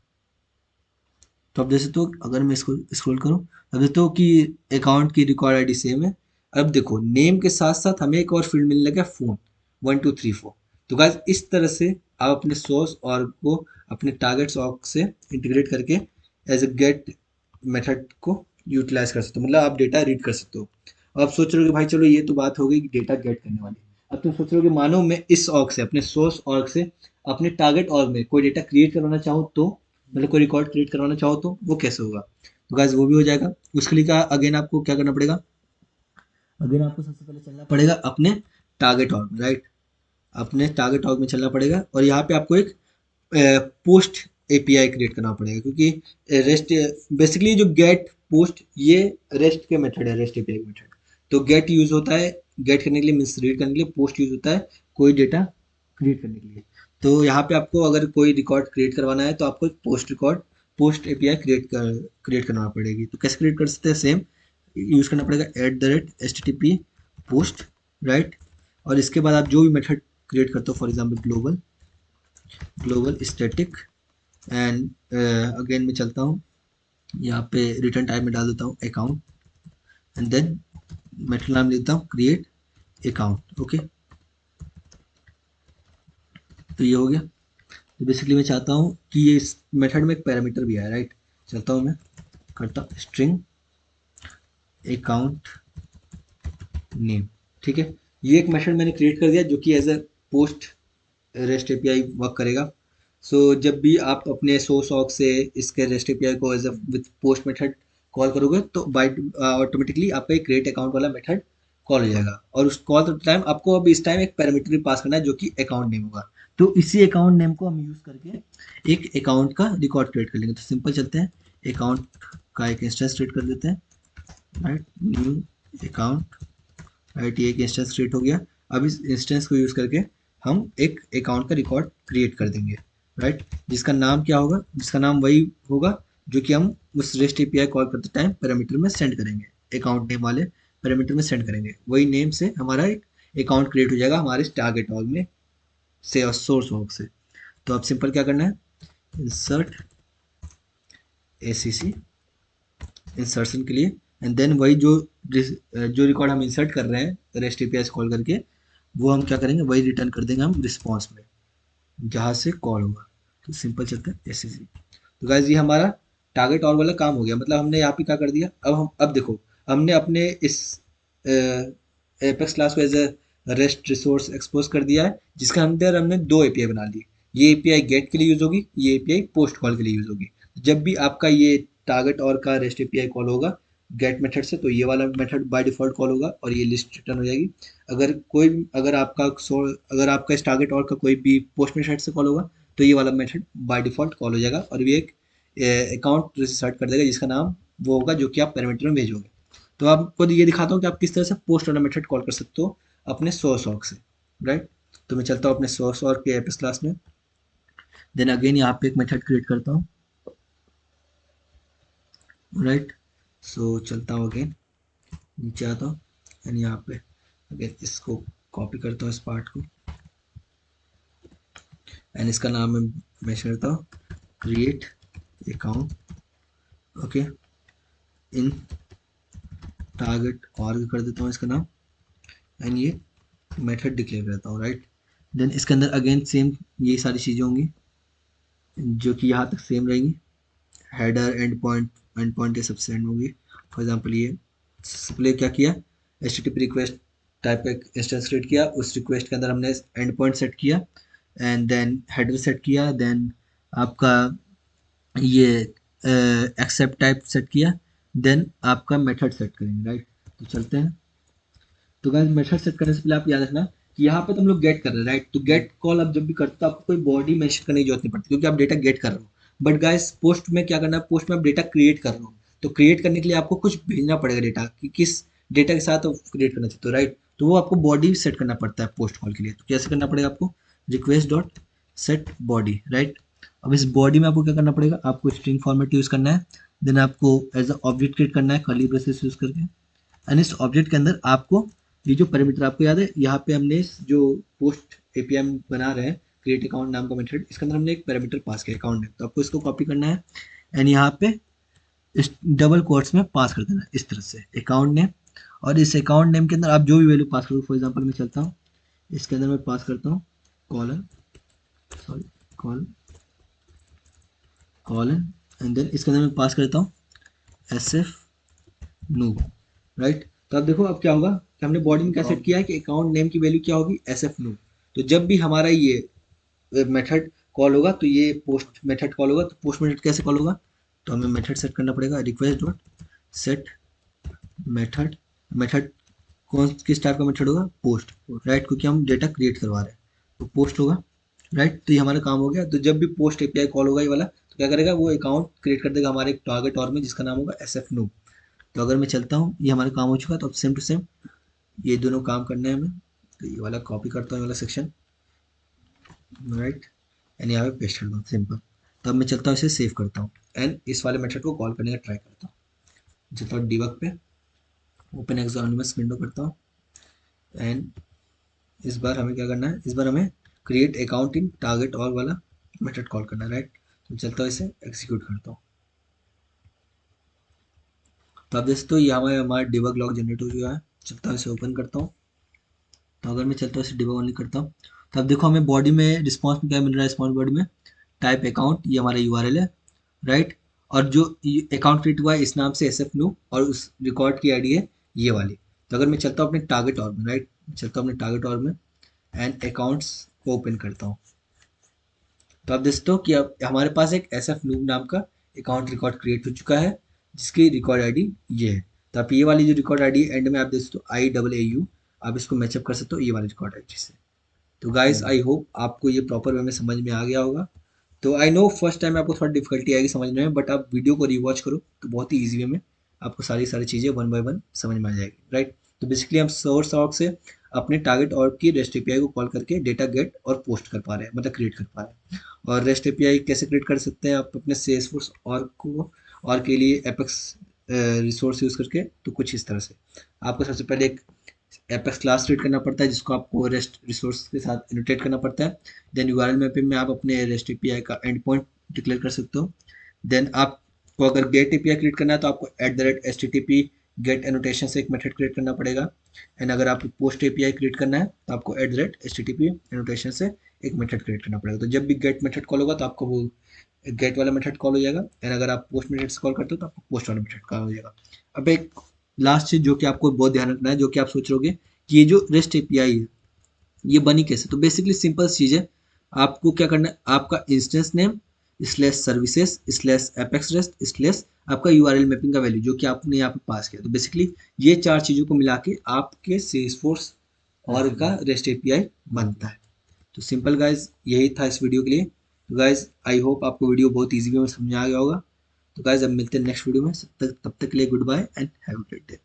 तो अब जैसे तो अगर मैं इसको स्क्रॉल करूँ, अब देखते हो कि अकाउंट की रिकॉर्ड आईडी सेम है। अब देखो नेम के साथ साथ हमें एक और फील्ड मिलने लगा, फोन 1 2 3 4। तो गाइस इस तरह से आप अपने सोर्स और को अपने टारगेट्स ऑक से इंटीग्रेट करके एज ए गेट मेथड को यूटिलाइज कर सकते हो, मतलब आप डेटा रीड कर सकते हो। अब आप सोच रहे हो कि भाई चलो ये तो बात हो गई डेटा गेट करने वाली। अब तुम सोच रहे हो कि मानो मैं इस ऑर्ग से, अपने सोर्स ऑर्ग से अपने टारगेट ऑर्ग में कोई डेटा क्रिएट करवाना चाहूँ, तो मतलब कोई रिकॉर्ड क्रिएट करवाना चाहो तो वो कैसे होगा, तो गाइस वो भी हो जाएगा। उसके लिए क्या अगेन आपको क्या करना पड़ेगा, अगेन आपको सबसे पहले चलना पड़ेगा अपने टारगेट ऑर्ग, राइट, अपने टारगेट ऑर्ग में चलना पड़ेगा और यहाँ पे आपको एक पोस्ट एपीआई क्रिएट करना पड़ेगा, क्योंकि रेस्ट बेसिकली जो गेट पोस्ट ये रेस्ट के मेथड है, रेस्ट एपीआई मेथड। तो गेट यूज होता है गेट करने के लिए, मीन्स रीड करने के लिए, पोस्ट यूज होता है कोई डेटा क्रिएट करने के लिए। तो यहाँ पे आपको अगर कोई रिकॉर्ड क्रिएट करवाना है तो आपको एक पोस्ट एपीआई क्रिएट करना पड़ेगी। तो कैसे क्रिएट कर सकते हैं, सेम यूज करना पड़ेगा @http पोस्ट, राइट। और इसके बाद आप जो भी मेथड क्रिएट करते हो, for example global static and again मैं चलता हूँ यहाँ पे रिटर्न टाइप में डाल देता हूँ अकाउंट एंड देन मेथड नाम देता हूँ क्रिएट अकाउंट। ओके, तो ये हो गया। तो बेसिकली मैं चाहता हूँ कि ये इस मेथड में एक पैरामीटर भी है, राइट। चलता हूँ मैं करता हूँ स्ट्रिंग अकाउंट नेम, ठीक है। ये एक मेथड मैंने क्रिएट कर दिया जो कि as a post rest API work करेगा। सो जब भी आप अपने सोर्स ऑक से इसके रेस्ट एपीआई को as a with post method call करोगे तो बाय ऑटोमेटिकली आपका एक क्रिएट अकाउंट वाला मेथड कॉल हो जाएगा। और उस कॉल टाइम आपको अब इस टाइम एक पैरामीटर भी पास करना है जो कि अकाउंट नेम होगा। तो इसी अकाउंट नेम को हम यूज करके एक अकाउंट का रिकॉर्ड क्रिएट कर लेंगे। तो सिंपल चलते हैं, अकाउंट का एक इंस्टेंस क्रिएट कर देते हैं, राइट, न्यू अकाउंट, राइट। ये एक इंस्टेंस क्रिएट हो गया। अब इस इंस्टेंस को यूज करके हम एक अकाउंट का रिकॉर्ड क्रिएट कर देंगे, राइट। जिसका नाम क्या होगा, जिसका नाम वही होगा जो कि हम उस रेस्ट एपीआई कॉल करते टाइम पैरामीटर में सेंड करेंगे, अकाउंट नेम वाले पैरामीटर में सेंड करेंगे। वही नेम से हमारा एक अकाउंट क्रिएट हो जाएगा हमारे टारगेट ऑर्ग में से और सोर्स ऑर्ग से। तो अब सिंपल क्या करना है, इंसर्ट एसीसी इंसर्शन के लिए, एंड देन वही जो रिकॉर्ड हम इंसर्ट कर रहे हैं रेस्ट एपीआई कॉल करके, वो हम क्या करेंगे, वही रिटर्न कर देंगे हम रिस्पॉन्स में जहाँ से कॉल होगा। तो सिंपल चलता है एसएससी। तो गाइज ये हमारा टारगेट और वाला काम हो गया। मतलब हमने यहाँ पे क्या कर दिया, अब देखो हमने अपने इस एपेक्स क्लास को as a rest resource expose कर दिया है, जिसके अंदर हमने दो एपीआई बना ली। ये एपीआई गेट के लिए यूज होगी, ये एपीआई पोस्ट कॉल के लिए यूज होगी। जब भी आपका ये टारगेट और का रेस्ट एपीआई कॉल होगा गेट मेथड से, तो ये वाला मेथड बाय डिफॉल्ट कॉल होगा और ये लिस्ट रिटर्न हो जाएगी। अगर आपका इस टारगेट और का कोई भी पोस्ट मेथड से कॉल होगा तो ये वाला मेथड बाय डिफॉल्ट कॉल हो जाएगा और ये एक अकाउंट रिसेट कर देगा जिसका नाम वो होगा जो कि आप पैरामीटर में भेजोगे। तो आपको ये दिखाता हूँ कि आप किस तरह से पोस्ट वाला मेथड कॉल कर सकते हो अपने सोर्स ऑर्ग से, राइट। तो मैं चलता हूँ अपने सोर्स ऑर्ग के एपीएस क्लास में, देन अगेन यहाँ पे एक मेथड क्रिएट करता हूँ, राइट। सो चलता हूँ अगेन नीचे आता हूँ एंड यहाँ पे अगेन इसको कॉपी करता हूँ इस पार्ट को एंड इसका नाम मैं मेंशन करता हूँ create account, okay, in target org कर देता हूँ इसका नाम एंड ये मेथड डिक्लेयर करता हूँ, राइट। देन इसके अंदर अगेन सेम ये सारी चीज़ें होंगी जो कि यहाँ तक सेम रहेंगी, हेडर एंड पॉइंट ये सब सेंड होंगी। फॉर एग्जांपल ये सबसे क्या किया, HTTP रिक्वेस्ट टाइप का इंस्टेंस क्रिएट किया, उस रिक्वेस्ट के अंदर हमने एंड पॉइंट सेट किया एंड देन हेडर सेट किया, देन आपका ये एक्सेप्ट टाइप सेट किया, देन आपका मेथड सेट करेंगे, राइट। तो चलते हैं। तो गाइस मेथड सेट करने से पहले आप याद रखना कि यहाँ पे तो हम लोग गेट कर रहे हैं, राइट। तो गेट कॉल आप जब भी करते हो आपको कोई बॉडी मेंशन करने की जरूरत नहीं पड़ती क्योंकि आप डेटा गेट कर रहे हो। बट गाइस पोस्ट में क्या करना है, पोस्ट में आप डेटा क्रिएट कर रहे हो, तो क्रिएट करने के लिए आपको कुछ भेजना पड़ेगा डेटा कि किस डेटा के साथ आप क्रिएट करना चाहते हो, राइट। तो वो आपको बॉडी सेट करना पड़ता है पोस्ट कॉल के लिए। तो कैसे करना पड़ेगा आपको, request dot set body, right. अब इस बॉडी में आपको क्या करना पड़ेगा, आपको स्ट्रिंग फॉर्मेट यूज करना है, देन आपको एज अ ऑब्जेक्ट क्रिएट करना है कर्ली ब्रेसेस यूज करके एंड इस ऑब्जेक्ट के अंदर आपको ये जो पैरामीटर आपको याद है यहाँ पे हमने जो पोस्ट एपीआई बना रहे हैं क्रिएट अकाउंट नाम का मेथड, इसके अंदर हमने एक पैरामीटर पास किया अकाउंट नेम। तो आपको इसको कॉपी करना है एंड यहाँ पे इस डबल कोट्स में पास कर देना है इस तरह से अकाउंट नेम। और इस अकाउंट नेम के अंदर आप जो भी वैल्यू पास करो, फॉर एग्जाम्पल मैं चलता हूँ इसके अंदर मैं पास करता हूँ colon, sorry call colon and then इसके अंदर मैं पास करता हूँ एस एफ नो, राइट। तो अब देखो अब क्या होगा कि हमने बॉडी में क्या सेट किया है कि अकाउंट नेम की वैल्यू क्या होगी, एस एफ नो। तो जब भी हमारा ये मेथड कॉल होगा तो ये पोस्ट मेथड कॉल होगा। तो पोस्ट मेथड कैसे कॉल होगा, तो हमें मेथड सेट करना पड़ेगा, request dot set method. Method कौन किस टाइप का मेथड होगा, पोस्ट, राइट, क्योंकि हम डेटा क्रिएट करवा रहे हैं तो पोस्ट होगा, राइट। तो ये हमारा काम हो गया। तो जब भी पोस्ट एपीआई कॉल होगा ये वाला, तो क्या करेगा, वो अकाउंट क्रिएट कर देगा हमारे एक टारगेट और में, जिसका नाम होगा एसएफ नूब। तो अगर मैं चलता हूँ, ये हमारा काम हो चुका है। तो अब सेम टू सेम ये दोनों काम करने हैं हमें। तो ये वाला कॉपी करता हूँ, ये वाला सेक्शन, राइट, एंड यहाँ पे पेस्ट करता हूँ, सिंपल। तो अब मैं चलता हूँ, इसे सेव करता हूँ एंड इस वाले मेथड को कॉल करने का ट्राई करता हूँ। चलता हूँ डिबग पे, ओपन एग्जामिनर्स विंडो करता हूँ एंड इस बार हमें क्या करना है, इस बार हमें क्रिएट अकाउंट इन टारगेट और वाला मेथड कॉल करना है, राइट। तो चलता हूँ, इसे एग्जीक्यूट करता हूँ। तो आप देख सकते हो ये हमारा डिबग लॉग जनरेट हो गया है। चलता हूँ, इसे ओपन करता हूँ। तो अगर मैं चलता हूँ, इसे डिबग ओनली करता हूँ, तो अब देखो हमें बॉडी में रिस्पॉन्स में क्या मिल रहा है, रिस्पॉन्स बॉडी में टाइप अकाउंट, ये हमारा यूआरएल है, राइट। और जो अकाउंट क्रिएट हुआ है इस नाम से एसएफ न्यू, और उस रिकॉर्ड की आईडी है ये वाली। तो अगर मैं चलता हूँ अपने टारगेट और में, राइट, चलता हूँ अपने टारगेट और में एंड अकाउंट्स को ओपन करता हूँ। तो आप देखते हो कि अब हमारे पास एक एसएफ नूब नाम का अकाउंट रिकॉर्ड क्रिएट हो चुका है, जिसकी रिकॉर्ड आईडी ये है। तो आप ये वाली जो रिकॉर्ड आईडी एंड में आप देख सकते हो IAAU, आप इसको मैचअप कर सकते हो ये वाली रिकॉर्ड आईडी से। तो गाइस आई होप आपको ये प्रॉपर वे में समझ में आ गया होगा। तो आई नो फर्स्ट टाइम आपको थोड़ा डिफिकल्टी आएगी समझने में, बट आप वीडियो को रिवॉच करो तो बहुत ही ईजी वे में आपको सारी सारी चीज़ें वन बाय वन समझ में आ जाएगी, राइट। तो बेसिकली हम सोर्स आउट से अपने टारगेट और की रेस्ट एपीआई को कॉल करके डेटा गेट और पोस्ट कर पा रहे हैं, मतलब क्रिएट कर पा रहे हैं। और रेस्ट एपीआई कैसे क्रिएट कर सकते हैं आप अपने सेल्सफोर्स और के लिए एपेक्स रिसोर्स यूज़ करके, तो कुछ इस तरह से आपको सबसे पहले एक एपेक्स क्लास क्रिएट करना पड़ता है, जिसको आपको रेस्ट रिसोर्स के साथ इनोटेट करना पड़ता है। देन यूआरएल मैपिंग में आप अपने रेस्ट एपीआई का एंड पॉइंट डिक्लेयर कर सकते हो। देन आपको अगर गेट एपीआई क्रिएट करना है तो आपको @HTTP गेट एनोटेशन से एक मेथड क्रिएट करना पड़ेगा। एंड अगर आपको पोस्ट एपीआई क्रिएट करना है तो आपको @HTTP एनोटेशन से एक मेथड क्रिएट करना पड़ेगा। तो जब भी गेट मेथड कॉल होगा तो आपको वो गेट वाला मेथड कॉल हो जाएगा, एंड अगर आप पोस्ट मेथड से कॉल करते हो तो आपको पोस्ट वाला मेथड कॉल हो जाएगा। अब एक लास्ट चीज जो कि आपको बहुत ध्यान रखना है, जो कि आप सोच रहोगे कि ये जो रेस्ट एपीआई है ये बनी कैसे, तो बेसिकली सिंपल चीज है। आपको क्या करना है, आपका instance name slash services slash apex rest slash आपका यूआरएल मैपिंग का वैल्यू जो कि आपने यहाँ पे पास किया। तो बेसिकली ये चार चीजों को मिला के आपके सेल्सफोर्स और का रेस्ट एपीआई बनता है। तो सिंपल गाइज यही था इस वीडियो के लिए। तो गाइज आई होप आपको वीडियो बहुत ईजी वे में समझ आ गया होगा। तो गाइज अब मिलते हैं नेक्स्ट वीडियो में, तब तक के लिए good bye and have a great day.